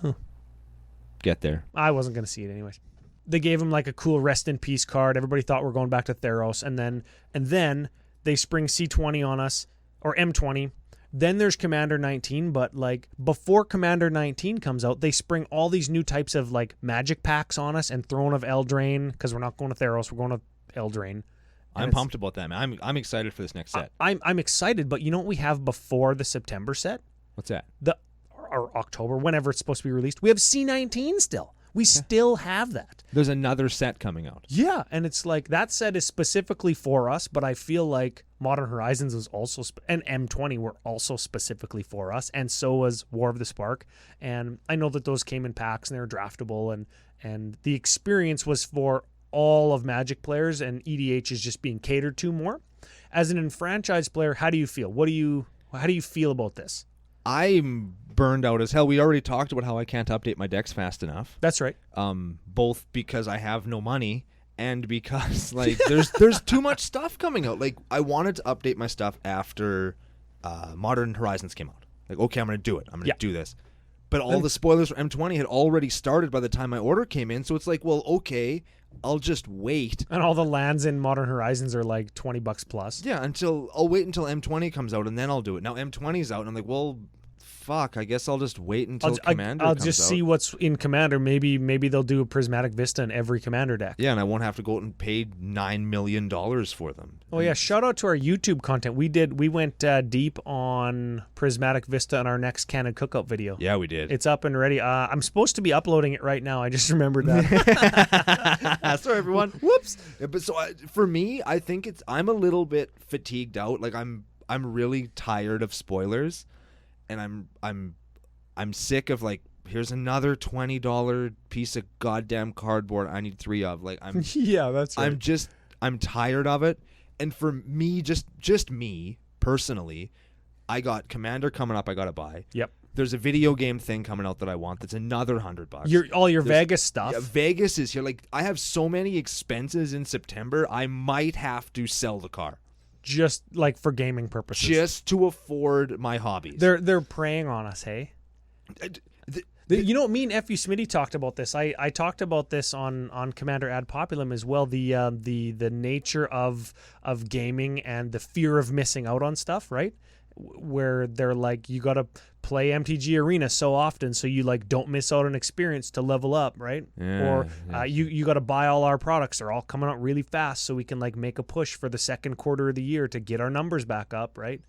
Huh. Get there. I wasn't going to see it anyways. They gave him like a cool rest in peace card. Everybody thought we're going back to Theros, and then they spring C20 on us, or M20. Then there's Commander 19, but like before Commander 19 comes out, they spring all these new types of like magic packs on us and Throne of Eldraine, because we're not going to Theros, we're going to Eldraine. I'm pumped about that, man. I'm excited for this next set. I'm excited, but you know what we have before the September set? What's that? Or October, whenever it's supposed to be released. We have C19 still. We still have that. There's another set coming out. Yeah, and it's like that set is specifically for us, but I feel like Modern Horizons was also, and M20 were also specifically for us, and so was War of the Spark. And I know that those came in packs and they were draftable, and the experience was for all of Magic players, and EDH is just being catered to more. As an enfranchised player, how do you feel? How do you feel about this? I'm burned out as hell. We already talked about how I can't update my decks fast enough. That's right. Both because I have no money and because like there's too much stuff coming out. Like I wanted to update my stuff after Modern Horizons came out. Like okay, I'm going to do it. I'm going to do this. But all the spoilers for M20 had already started by the time my order came in. So it's like, well, okay, I'll just wait. And all the lands in Modern Horizons are like $20 plus. Yeah, I'll wait until M20 comes out and then I'll do it. Now M20's out and I'm like, well, fuck, I guess I'll just wait until Commander I'll comes just out. see what's in Commander. Maybe they'll do a Prismatic Vista in every Commander deck. Yeah, and I won't have to go out and pay $9 million for them. Oh yeah, shout out to our YouTube content. We went deep on Prismatic Vista in our next Commander Cookout video. Yeah, we did. It's up and ready. I'm supposed to be uploading it right now. I just remembered that. Sorry, everyone. Whoops. Yeah, but so for me, I think I'm a little bit fatigued out. Like I'm really tired of spoilers, and I'm sick of like, here's another $20 piece of goddamn cardboard I need 3 of. Like yeah, that's right. I'm tired of it. And for me, just me personally, I got Commander coming up. I got to buy. Yep. There's a video game thing coming out that I want. That's another $100. All your Vegas stuff. Yeah, Vegas is here. Like I have so many expenses in September. I might have to sell the car just like for gaming purposes, just to afford my hobbies. They're preying on us, hey. You know, me and F.U. Smitty talked about this. I talked about this on Commander Ad Populum as well. The nature of gaming and the fear of missing out on stuff, right? Where they're like, you got to play MTG Arena so often so you like don't miss out on experience to level up, right? Yeah, or you got to buy all our products. They're all coming out really fast so we can like make a push for the second quarter of the year to get our numbers back up, right?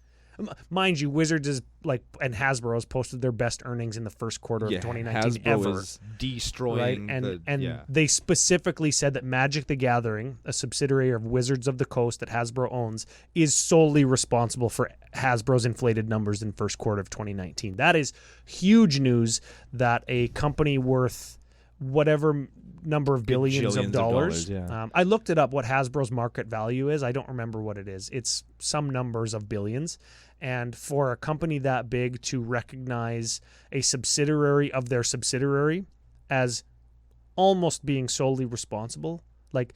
Mind you, Wizards is like, and Hasbro has posted their best earnings in the first quarter of 2019 Hasbro ever. Is destroying, right? They specifically said that Magic the Gathering, a subsidiary of Wizards of the Coast that Hasbro owns, is solely responsible for Hasbro's inflated numbers in first quarter of 2019. That is huge news that a company worth whatever number of billions of dollars. Yeah. I looked it up what Hasbro's market value is. I don't remember what it is. It's some numbers of billions. And for a company that big to recognize a subsidiary of their subsidiary as almost being solely responsible, like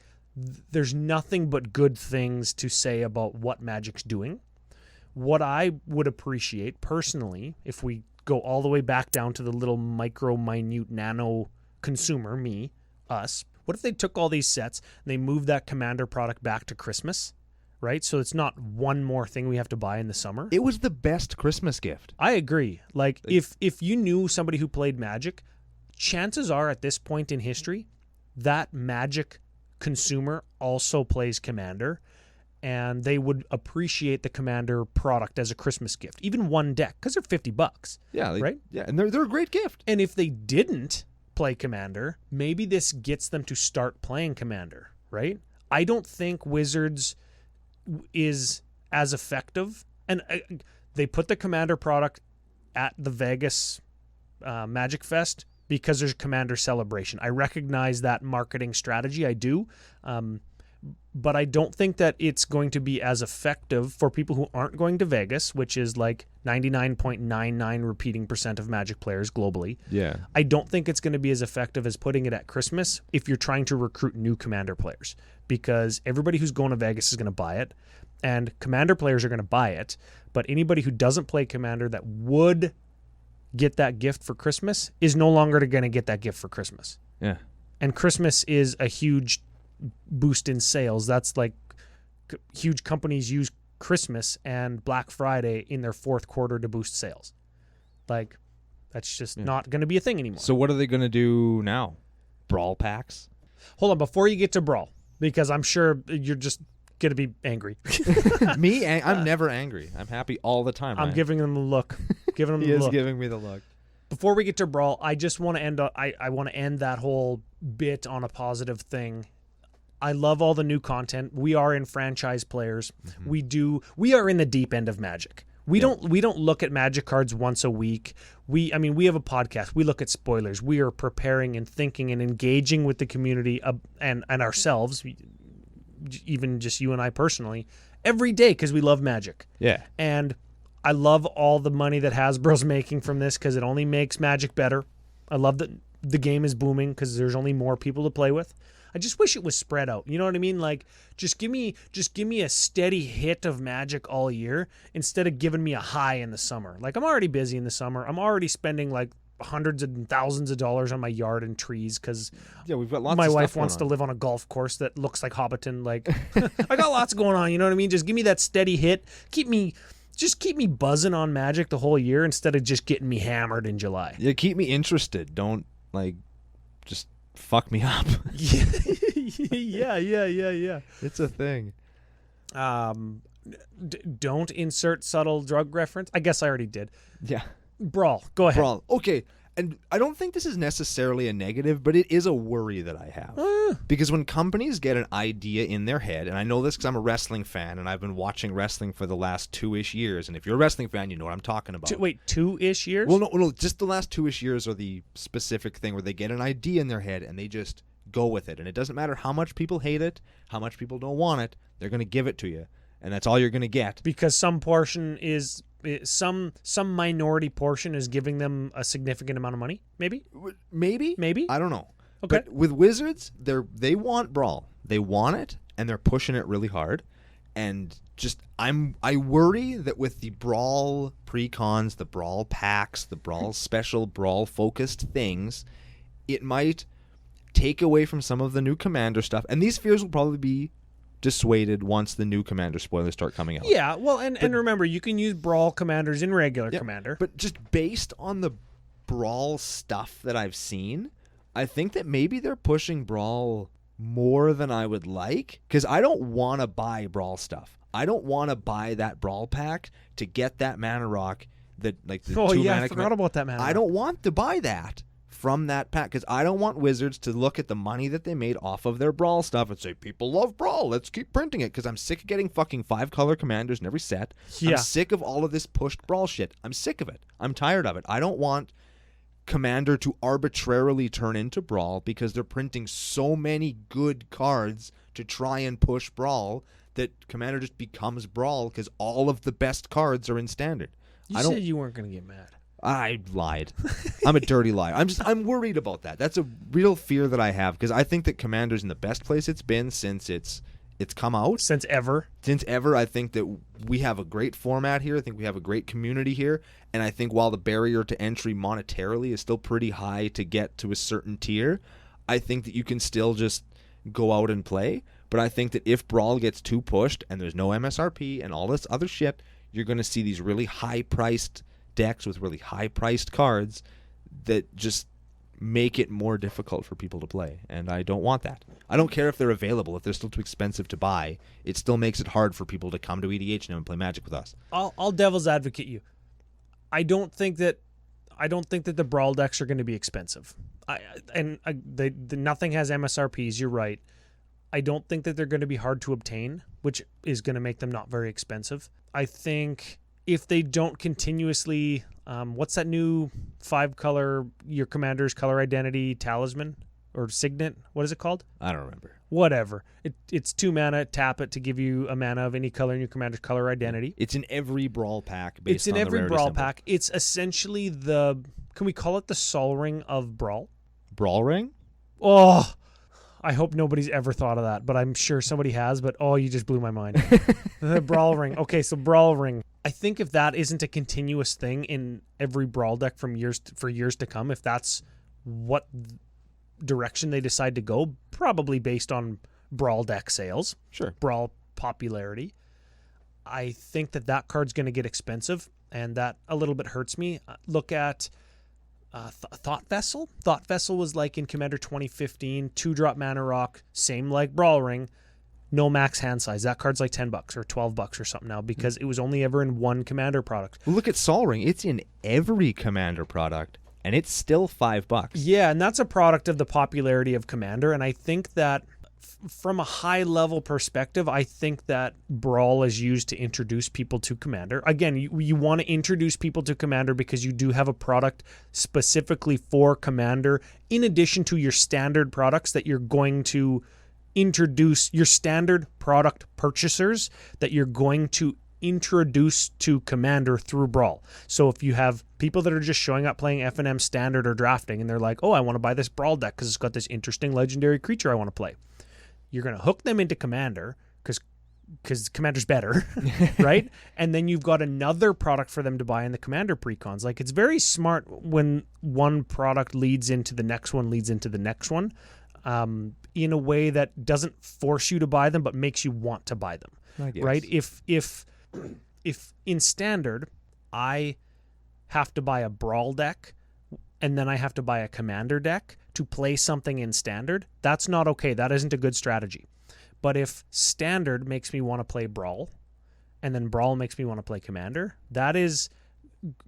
there's nothing but good things to say about what Magic's doing. What I would appreciate personally, if we go all the way back down to the little micro, minute, nano consumer, me, us, what if they took all these sets and they moved that Commander product back to Christmas, right? So it's not one more thing we have to buy in the summer. It was the best Christmas gift. I agree. Like if you knew somebody who played Magic, chances are at this point in history, that Magic consumer also plays Commander, and they would appreciate the Commander product as a Christmas gift, even one deck, because they're $50. Yeah, right? Yeah, and they're a great gift. And if they didn't play Commander, maybe this gets them to start playing Commander, right? I don't think Wizards is as effective, and they put the Commander product at the Vegas Magic Fest because there's Commander Celebration. I recognize that marketing strategy, I do, but I don't think that it's going to be as effective for people who aren't going to Vegas, which is like 99.99 repeating % of Magic players globally. Yeah. I don't think it's going to be as effective as putting it at Christmas if you're trying to recruit new Commander players, because everybody who's going to Vegas is going to buy it, and Commander players are going to buy it, but anybody who doesn't play Commander that would get that gift for Christmas is no longer going to get that gift for Christmas. Yeah. And Christmas is a huge boost in sales. That's like huge companies use Christmas and Black Friday in their fourth quarter to boost sales. Like that's just not going to be a thing anymore. So what are they going to do now? Brawl packs? Hold on, before you get to Brawl, because I'm sure you're just going to be angry. Me? I'm never angry. I'm happy all the time. I'm giving them a look. Giving them he a is look. giving me the look. Before we get to Brawl, I just want to end. I want to end that whole bit on a positive thing. I love all the new content. We are in franchise players. Mm-hmm. We are in the deep end of Magic. We don't look at Magic cards once a week. We have a podcast. We look at spoilers. We are preparing and thinking and engaging with the community and ourselves, even just you and I personally, every day because we love Magic. Yeah. And I love all the money that Hasbro's making from this because it only makes Magic better. I love that the game is booming because there's only more people to play with. I just wish it was spread out. You know what I mean? Like, just give me a steady hit of Magic all year instead of giving me a high in the summer. Like, I'm already busy in the summer. I'm already spending like hundreds and thousands of dollars on my yard and trees because we've got lots my of wife stuff wants to going on. live on a golf course that looks like Hobbiton. Like, I got lots going on. You know what I mean? Just give me that steady hit. Keep me buzzing on Magic the whole year instead of just getting me hammered in July. Yeah, keep me interested. Don't just fuck me up. Yeah. It's a thing. Don't insert subtle drug reference. I guess I already did. Yeah. Brawl. Go ahead. Brawl. Okay. And I don't think this is necessarily a negative, but it is a worry that I have. Because when companies get an idea in their head, and I know this because I'm a wrestling fan, and I've been watching wrestling for the last 2-ish years, and if you're a wrestling fan, you know what I'm talking about. 2-ish years? Well, no, just the last 2-ish years are the specific thing where they get an idea in their head, and they just go with it. And it doesn't matter how much people hate it, how much people don't want it, they're going to give it to you. And that's all you're going to get. Because some portion is... Some minority portion is giving them a significant amount of money, maybe? Maybe? I don't know. Okay. But with Wizards, they want Brawl. They want it, and they're pushing it really hard. And just I worry that with the Brawl pre-cons, the Brawl packs, the Brawl special, Brawl-focused things, it might take away from some of the new Commander stuff. And these fears will probably be dissuaded once the new Commander spoilers start coming out. Yeah, well, and remember, you can use Brawl commanders in regular Commander. But just based on the Brawl stuff that I've seen, I think that maybe they're pushing Brawl more than I would like, because I don't want to buy Brawl stuff. I don't want to buy that Brawl pack to get that Mana Rock, the I forgot about that Mana Rock. I don't want to buy that from that pack, because I don't want Wizards to look at the money that they made off of their Brawl stuff and say, people love Brawl, let's keep printing it, because I'm sick of getting fucking 5-color commanders in every set. Yeah. I'm sick of all of this pushed Brawl shit. I'm sick of it. I'm tired of it. I don't want Commander to arbitrarily turn into Brawl because they're printing so many good cards to try and push Brawl that Commander just becomes Brawl because all of the best cards are in Standard. You said you weren't going to get mad. I lied. I'm a dirty liar. I'm worried about that. That's a real fear that I have, because I think that Commander's in the best place it's been since it's come out. Since ever. I think that we have a great format here. I think we have a great community here. And I think while the barrier to entry monetarily is still pretty high to get to a certain tier, I think that you can still just go out and play. But I think that if Brawl gets too pushed and there's no MSRP and all this other shit, you're going to see these really high-priced decks with really high-priced cards that just make it more difficult for people to play, and I don't want that. I don't care if they're available. If they're still too expensive to buy, it still makes it hard for people to come to EDH now and play Magic with us. I'll devil's advocate you. I don't think that the Brawl decks are going to be expensive. Nothing has MSRPs. You're right. I don't think that they're going to be hard to obtain, which is going to make them not very expensive. I think if they don't continuously, what's that new 5-color, your commander's color identity talisman or signet? What is it called? I don't remember. Whatever. It's 2 mana, tap it to give you a mana of any color in your commander's color identity. It's in every Brawl pack based on the rarity It's in every Brawl symbol. pack. It's essentially can we call it the Sol Ring of Brawl? Brawl Ring? Oh, I hope nobody's ever thought of that, but I'm sure somebody has, but you just blew my mind. The Brawl Ring. Okay, so Brawl Ring. I think if that isn't a continuous thing in every Brawl deck for years to come, if that's what direction they decide to go, probably based on Brawl deck sales, sure, Brawl popularity, I think that card's going to get expensive, and that a little bit hurts me. Look at Thought Vessel. Thought Vessel was like in Commander 2015, 2-drop Mana Rock, same like Brawl Ring, no max hand size. That card's like $10 or $12 or something now because it was only ever in one Commander product. Well, look at Sol Ring. It's in every Commander product, and it's still $5. Yeah, and that's a product of the popularity of Commander, and I think that from a high-level perspective, I think that Brawl is used to introduce people to Commander. Again, you want to introduce people to Commander because you do have a product specifically for Commander, in addition to your standard products that you're going to introduce, your standard product purchasers that you're going to introduce to Commander through Brawl. So if you have people that are just showing up playing FNM Standard or drafting, and they're like, I want to buy this Brawl deck because it's got this interesting legendary creature I want to play. You're going to hook them into Commander because because Commander's better, right? And then you've got another product for them to buy in the Commander precons. Like, it's very smart when one product leads into the next one, in a way that doesn't force you to buy them, but makes you want to buy them, right? If in Standard, I have to buy a Brawl deck, and then I have to buy a Commander deck to play something in Standard, that's not okay. That isn't a good strategy. But if Standard makes me want to play Brawl, and then Brawl makes me want to play Commander, that is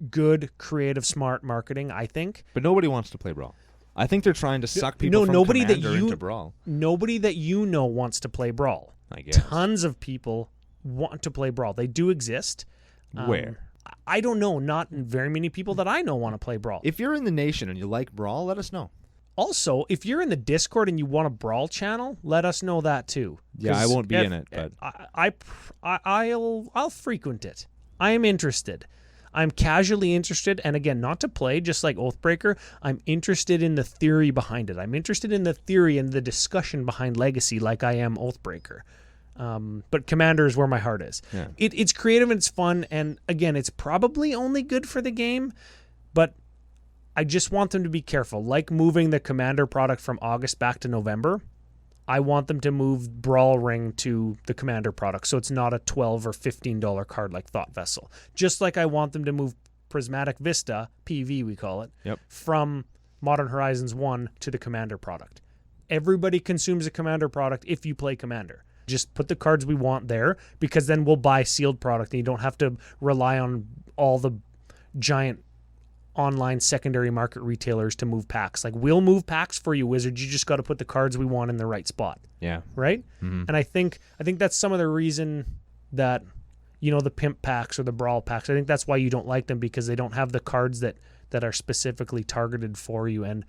good, creative, smart marketing, I think. But nobody wants to play Brawl. I think they're trying to suck people from Commander into Brawl. Nobody that you know wants to play Brawl. I guess. Tons of people want to play Brawl. They do exist. Where? I don't know. Not very many people that I know want to play Brawl. If you're in the nation and you like Brawl, let us know. Also, if you're in the Discord and you want a Brawl channel, let us know that too. Yeah, I won't be in it, but I'll frequent it. I am interested. I'm casually interested, and again, not to play, just like Oathbreaker, I'm interested in the theory behind it. I'm interested in the theory and the discussion behind Legacy like I am Oathbreaker. But Commander is where my heart is. Yeah. It's creative and it's fun, and again, it's probably only good for the game, but I just want them to be careful. Like moving the Commander product from August back to November, I want them to move Brawl Ring to the Commander product so it's not a $12 or $15 card like Thought Vessel. Just like I want them to move Prismatic Vista, PV we call it, from Modern Horizons 1 to the Commander product. Everybody consumes a Commander product if you play Commander. Just put the cards we want there, because then we'll buy sealed product and you don't have to rely on all the giant online secondary market retailers to move packs. Like, we'll move packs for you, Wizards. You just got to put the cards we want in the right spot. Yeah. Right? Mm-hmm. And I think that's some of the reason that, the pimp packs or the brawl packs, I think that's why you don't like them, because they don't have the cards that are specifically targeted for you. And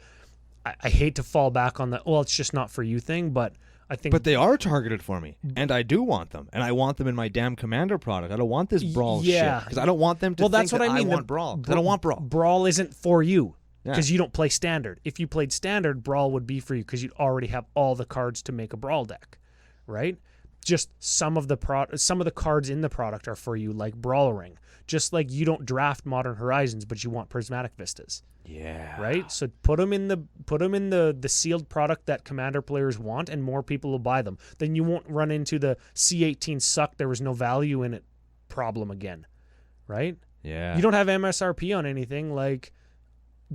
I hate to fall back on the, it's just not for you thing, but I think... But they are targeted for me, and I do want them, and I want them in my damn Commander product. I don't want this Brawl shit, because I don't want them to think that I want Brawl. I don't want Brawl. Brawl isn't for you, because you don't play Standard. If you played Standard, Brawl would be for you, because you'd already have all the cards to make a Brawl deck, right? Just some of the cards in the product are for you, like Brawl Ring. Just like you don't draft Modern Horizons, but you want Prismatic Vistas. Yeah. Right? So put them in the sealed product that Commander players want, and more people will buy them. Then you won't run into the C18 sucked, there was no value in it problem again. Right? Yeah. You don't have MSRP on anything. Like,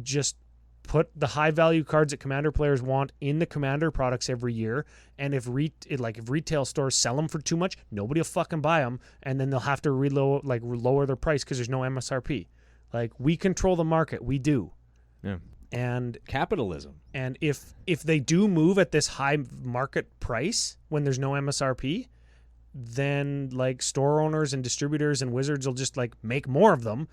just put the high value cards that Commander players want in the Commander products every year, and if retail stores sell them for too much, nobody will fucking buy them, and then they'll have to lower their price because there's no MSRP. Like, we control the market. We do. Yeah. And capitalism. And if they do move at this high market price when there's no MSRP, then like store owners and distributors and Wizards will just like make more of them,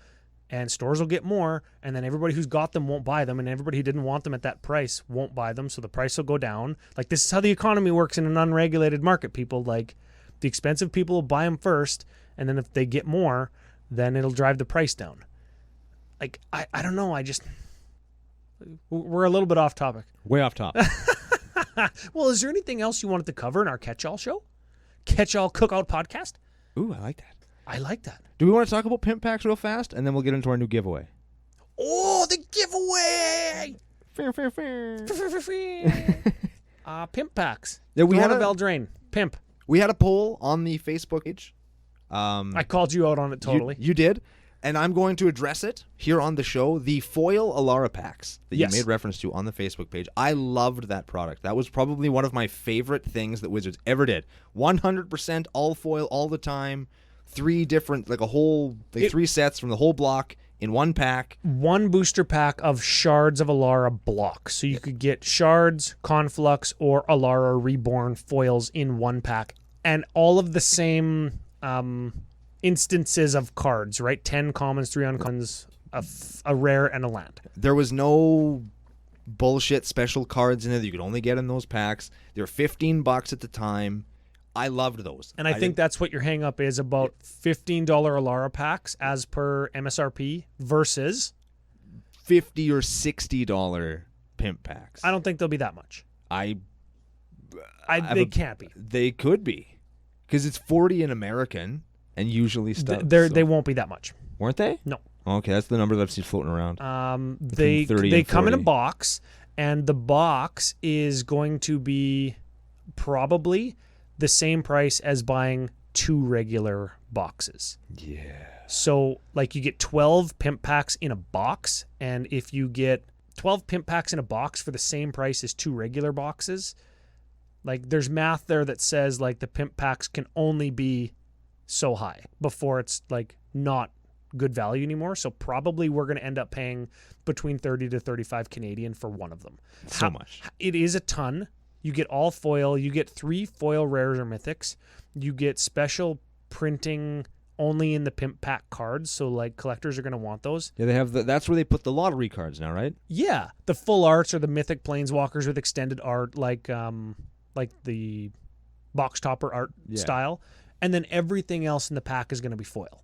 and stores will get more, and then everybody who's got them won't buy them, and everybody who didn't want them at that price won't buy them, so the price will go down. Like, this is how the economy works in an unregulated market, people. Like, the expensive people will buy them first, and then if they get more, then it'll drive the price down. Like, I don't know, we're a little bit off topic. Way off topic. Well, is there anything else you wanted to cover in our catch-all show? Catch-all Cookout Podcast? Ooh, I like that. I like that. Do we want to talk about pimp packs real fast, and then we'll get into our new giveaway? Oh, the giveaway! Pimp packs. Yeah, we had a Veldrain. Pimp. We had a poll on the Facebook page. I called you out on it totally. You did, and I'm going to address it here on the show. The foil Alara packs that you made reference to on the Facebook page. I loved that product. That was probably one of my favorite things that Wizards ever did. 100% all foil all the time. 3 different, like a whole, 3 sets from the whole block in one pack. One booster pack of Shards of Alara blocks. So you could get Shards, Conflux, or Alara Reborn foils in one pack. And all of the same instances of cards, right? 10 commons, 3 uncommons, a rare, and a land. There was no bullshit special cards in there that you could only get in those packs. They were $15 at the time. I loved those. And I think that's what your hang up is about $15 Alara packs as per MSRP versus $50 or $60 pimp packs. I don't think they'll be that much. They can't be. They could be. Because it's 40 in American, and usually stuff. They won't be that much. Weren't they? No. Okay, that's the number that I've seen floating around. They come in a box, and the box is going to be probably the same price as buying 2 regular boxes. Yeah. So, like, you get 12 pimp packs in a box, and if you get 12 pimp packs in a box for the same price as 2 regular boxes, like, there's math there that says, like, the pimp packs can only be so high before it's, like, not good value anymore. So probably we're going to end up paying between 30 to 35 Canadian for one of them. So much. It is a ton. You get all foil. You get 3 foil rares or mythics. You get special printing only in the pimp pack cards. So like collectors are going to want those. Yeah, they have that's where they put the lottery cards now, right? Yeah. The full arts are the mythic planeswalkers with extended art, like the box topper art style. And then everything else in the pack is going to be foil.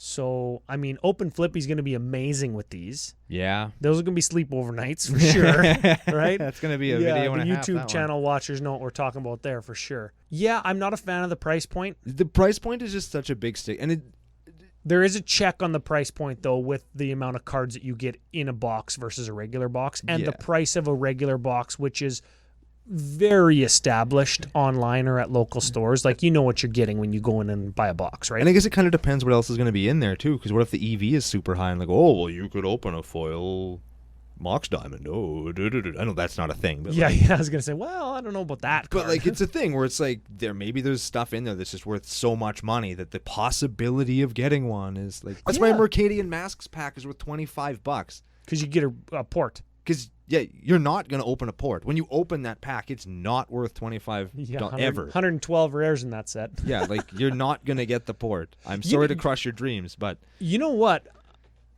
So, I mean, Open Flippy's going to be amazing with these. Yeah. Those are going to be sleepover nights for sure, right? That's going to be a video and a half. The YouTube channel watchers know what we're talking about there for sure. Yeah, I'm not a fan of the price point. The price point is just such a big stick. And there is a check on the price point, though, with the amount of cards that you get in a box versus a regular box. And the price of a regular box, which is very established online or at local stores. Like, you know what you're getting when you go in and buy a box, right? And I guess it kind of depends what else is going to be in there, too. Because what if the EV is super high and like, oh, well, you could open a foil Mox Diamond. Oh, I know that's not a thing. But yeah, I was going to say, well, I don't know about that card. But, like, it's a thing where it's like, maybe there's stuff in there that's just worth so much money that the possibility of getting one is like, that's why Mercadian Masks pack is worth $25. Because you get a port. Because, you're not going to open a port. When you open that pack, it's not worth $25 ever. 112 rares in that set. Yeah, like, you're not going to get the port. I'm sorry to crush your dreams, but... You know what?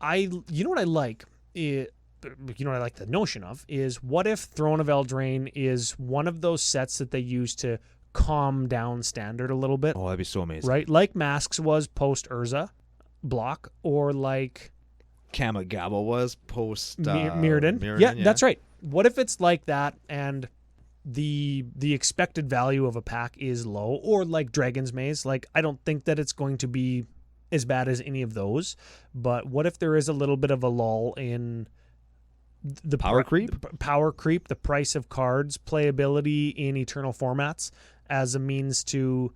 I like? You know what I like the notion of? Is what if Throne of Eldraine is one of those sets that they use to calm down Standard a little bit? Oh, that'd be so amazing. Right? Like Masks was post-Urza block, or like... Kamigawa was post Mirrodin. Yeah, that's right. What if it's like that and the expected value of a pack is low, or like Dragon's Maze? Like, I don't think that it's going to be as bad as any of those, but what if there is a little bit of a lull in the power creep, the price of cards, playability in eternal formats as a means to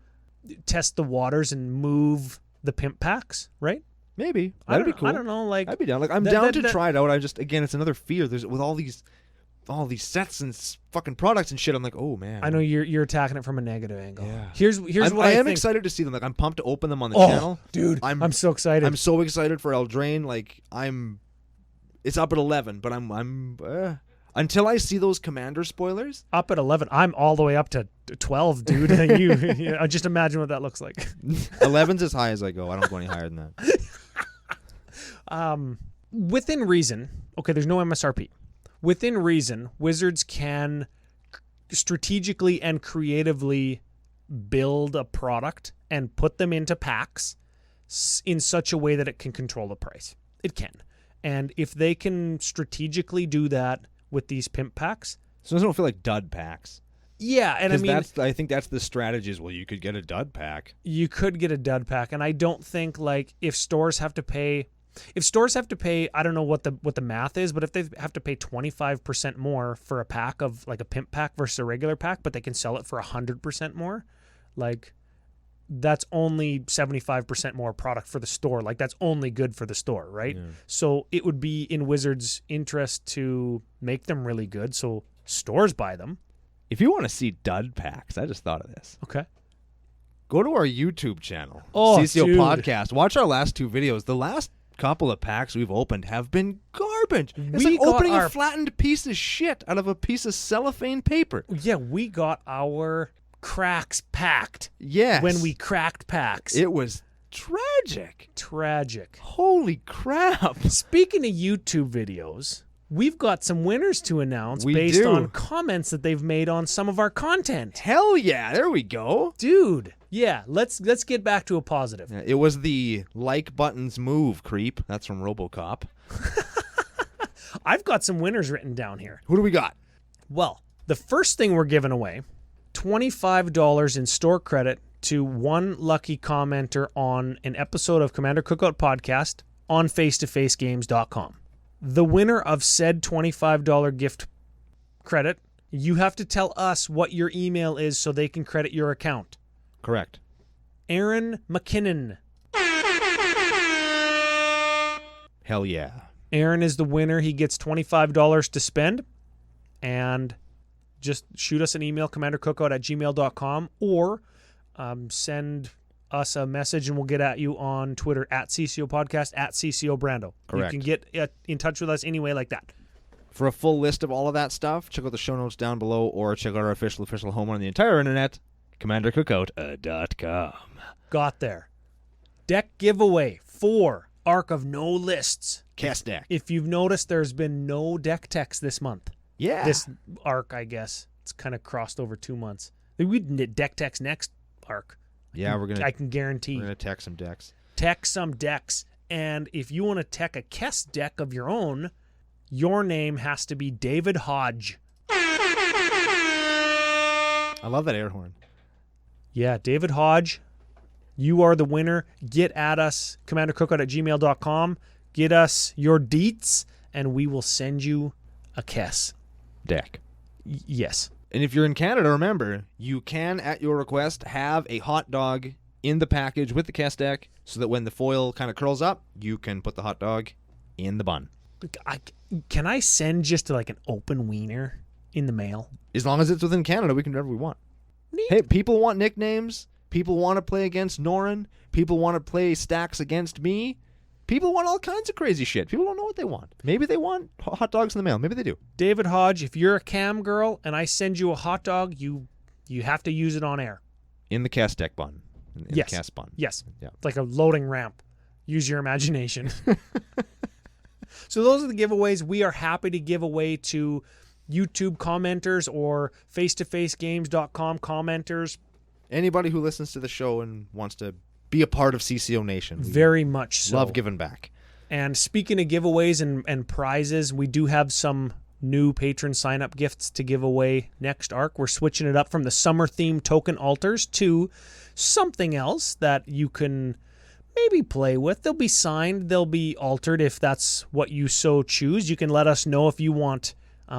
test the waters and move the pimp packs, right? Maybe. That'd be cool. I don't know. Like, I'd be down. Like, I'm down to try it out. I just, again, it's another fear. There's with all these sets and fucking products and shit. I'm like, oh man. I know you're attacking it from a negative angle. Yeah. Here's what I am excited to see them. Like, I'm pumped to open them on the channel. Dude, I'm so excited. I'm so excited for Eldraine. Like, it's up at 11, but I'm until I see those Commander spoilers. Up at 11. I'm all the way up to 12, dude. I just imagine what that looks like. 11's as high as I go. I don't go any higher than that. Within reason, okay, there's no MSRP. Within reason, Wizards can strategically and creatively build a product and put them into packs in such a way that it can control the price. It can. And if they can strategically do that with these pimp packs. So those don't feel like dud packs. Yeah, and I mean... I think that's the strategy is, well, you could get a dud pack. You could get a dud pack, and I don't think, like, if stores have to pay, I don't know what the math is, but if they have to pay 25% more for a pack of, like, a pimp pack versus a regular pack, but they can sell it for 100% more, like, that's only 75% more product for the store. Like, that's only good for the store, right? Yeah. So it would be in Wizards' interest to make them really good, so stores buy them. If you want to see dud packs, I just thought of this. Okay. Go to our YouTube channel, CCOPodcast. Watch our last 2 videos. The last couple of packs we've opened have been garbage. It's like opening a flattened piece of shit out of a piece of cellophane paper. Yeah, we got our cracks packed. Yes. When we cracked packs. It was tragic. Holy crap. Speaking of YouTube videos, we've got some winners to announce based on comments that they've made on some of our content. Hell yeah, there we go. Dude, yeah, let's get back to a positive. Yeah, it was the like buttons move, creep. That's from RoboCop. I've got some winners written down here. Who do we got? Well, the first thing we're giving away, $25 in store credit to one lucky commenter on an episode of Commander Cookout Podcast on face-to-facegames.com. The winner of said $25 gift credit, you have to tell us what your email is so they can credit your account. Correct. Aaron McKinnon. Hell yeah. Aaron is the winner. He gets $25 to spend. And just shoot us an email, commandercookout@gmail.com, or send us a message and we'll get at you on Twitter at CCOPodcast, at CCOBrando. Correct. You can get in touch with us anyway like that. For a full list of all of that stuff, check out the show notes down below or check out our official home on the entire internet, commandercookout.com. Got there. Deck giveaway for Arc of No Lists. Cast deck. If you've noticed, there's been no deck techs this month. Yeah. This arc, I guess. It's kind of crossed over 2 months. We did deck techs next arc. Yeah, I can guarantee. We're going to tech some decks. Tech some decks. And if you want to tech a Kess deck of your own, your name has to be David Hodge. I love that air horn. Yeah, David Hodge. You are the winner. Get at us, commandercookout@gmail.com. Get us your deets, and we will send you a Kess Deck. Yes. And if you're in Canada, remember, you can, at your request, have a hot dog in the package with the Kess deck so that when the foil kind of curls up, you can put the hot dog in the bun. Can I send just like an open wiener in the mail? As long as it's within Canada, we can do whatever we want. Neat. Hey, people want nicknames. People want to play against Norin. People want to play stacks against me. People want all kinds of crazy shit. People don't know what they want. Maybe they want hot dogs in the mail. Maybe they do. David Hodge, if you're a cam girl and I send you a hot dog, you have to use it on air. In the Kess deck bun. In Yes. the Kess bun. Yes. Yeah. It's like a loading ramp. Use your imagination. So those are the giveaways. We are happy to give away to YouTube commenters or face-to-facegames.com commenters. Anybody who listens to the show and wants to be a part of CCO Nation. Very much so. Love giving back. And speaking of giveaways and prizes, we do have some new patron sign-up gifts to give away next arc. We're switching it up from the summer-themed token altars to something else that you can maybe play with. They'll be signed. They'll be altered if that's what you so choose. You can let us know if you want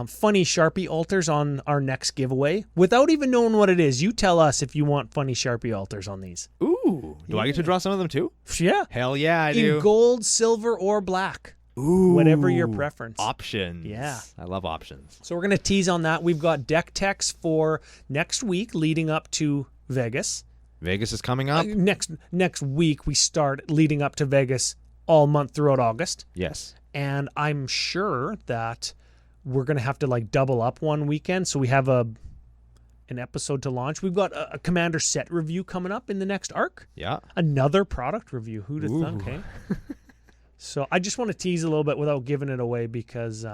funny Sharpie altars on our next giveaway. Without even knowing what it is, you tell us if you want funny Sharpie altars on these. Ooh. Do I get to draw some of them too? Yeah. Hell yeah, I do. In gold, silver, or black. Ooh. Whatever your preference. Options. Yeah. I love options. So we're going to tease on that. We've got deck techs for next week leading up to Vegas. Vegas is coming up. Next week we start leading up to Vegas all month throughout August. Yes. And I'm sure that we're going to have to like double up one weekend so we have an episode to launch. We've got a Commander set review coming up in the next arc. Yeah. Another product review. Who'd have thunk, hey? So I just want to tease a little bit without giving it away because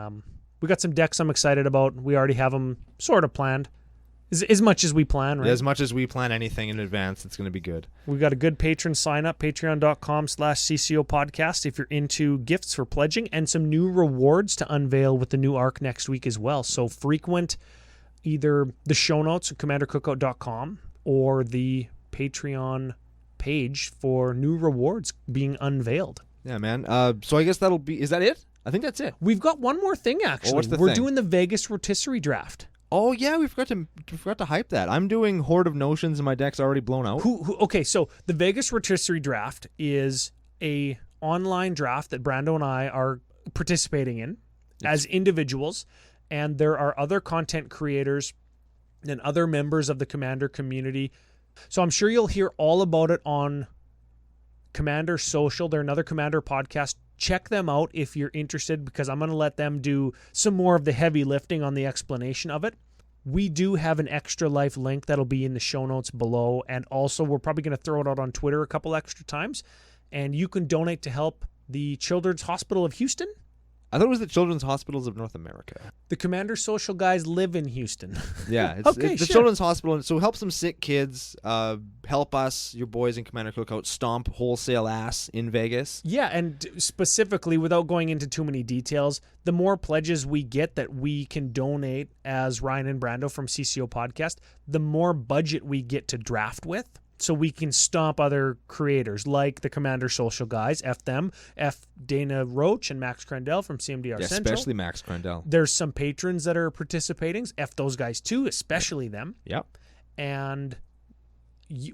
we got some decks I'm excited about. We already have them sort of planned. As much as we plan, right? As much as we plan anything in advance, it's going to be good. We've got a good patron sign up, patreon.com/CCOPodcast if you're into gifts for pledging, and some new rewards to unveil with the new arc next week as well. So frequent either the show notes at commandercookout.com or the Patreon page for new rewards being unveiled. Yeah, man. So I guess that'll be... Is that it? I think that's it. We've got one more thing, actually. what's the We're thing? doing the Vegas rotisserie draft. Oh, yeah, we forgot to hype that. I'm doing Horde of Notions and my deck's already blown out. Okay, so the Vegas rotisserie draft is a online draft that Brando and I are participating in as individuals, and there are other content creators and other members of the Commander community. So I'm sure you'll hear all about it on Commander Social. They're another Commander podcast. Check them out if you're interested because I'm going to let them do some more of the heavy lifting on the explanation of it. We do have an Extra Life link that'll be in the show notes below, and also we're probably going to throw it out on Twitter a couple extra times, and you can donate to help the Children's Hospital of Houston. I thought it was the Children's Hospitals of North America. The Commander Social guys live in Houston. Yeah, it's the sure. Children's Hospital. So help some sick kids. Help us, your boys in Commander Cookout, stomp wholesale ass in Vegas. Yeah, and specifically, without going into too many details, the more pledges we get that we can donate as Ryan and Brando from CCO Podcast, the more budget we get to draft with. so we can stomp other creators like the Commander Social guys, F them, F Dana Roach and Max Crandell from CMDR Yeah, Central. especially Max Crandell. There's some patrons that are participating. F those guys too, especially them. Yep. And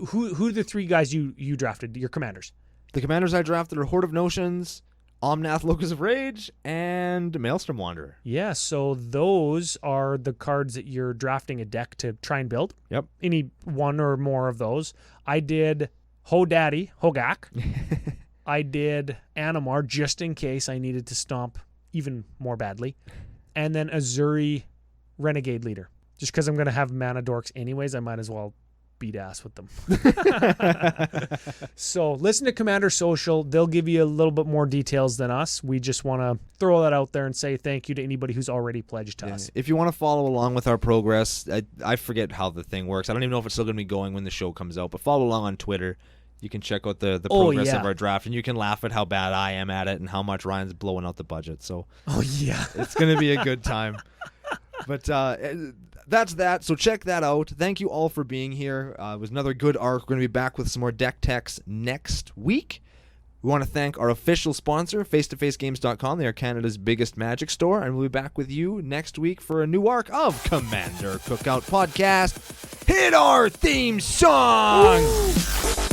who are the 3 guys you drafted, your commanders? The commanders I drafted are Horde of Notions, Omnath Locus of Rage, and Maelstrom Wanderer. Yeah, so those are the cards that you're drafting a deck to try and build. Yep. Any one or more of those. I did Hogak. I did Animar just in case I needed to stomp even more badly. And then Azuri Renegade Leader. Just because I'm going to have mana dorks anyways, I might as well beat ass with them. So listen to Commander Social. They'll give you a little bit more details than us. We just want to throw that out there and say thank you to anybody who's already pledged to us. If you want to follow along with our progress, I forget how the thing works. I don't even know if it's still going to be going when the show comes out, but follow along on Twitter. You can check out the progress of our draft, and you can laugh at how bad I am at it and how much Ryan's blowing out the budget. So it's going to be a good time. But that's that. So check that out. Thank you all for being here. It was another good arc. We're going to be back with some more deck techs next week. We want to thank our official sponsor, FaceToFaceGames.com. They are Canada's biggest Magic store, and we'll be back with you next week for a new arc of Commander Cookout Podcast. Hit our theme song! Woo!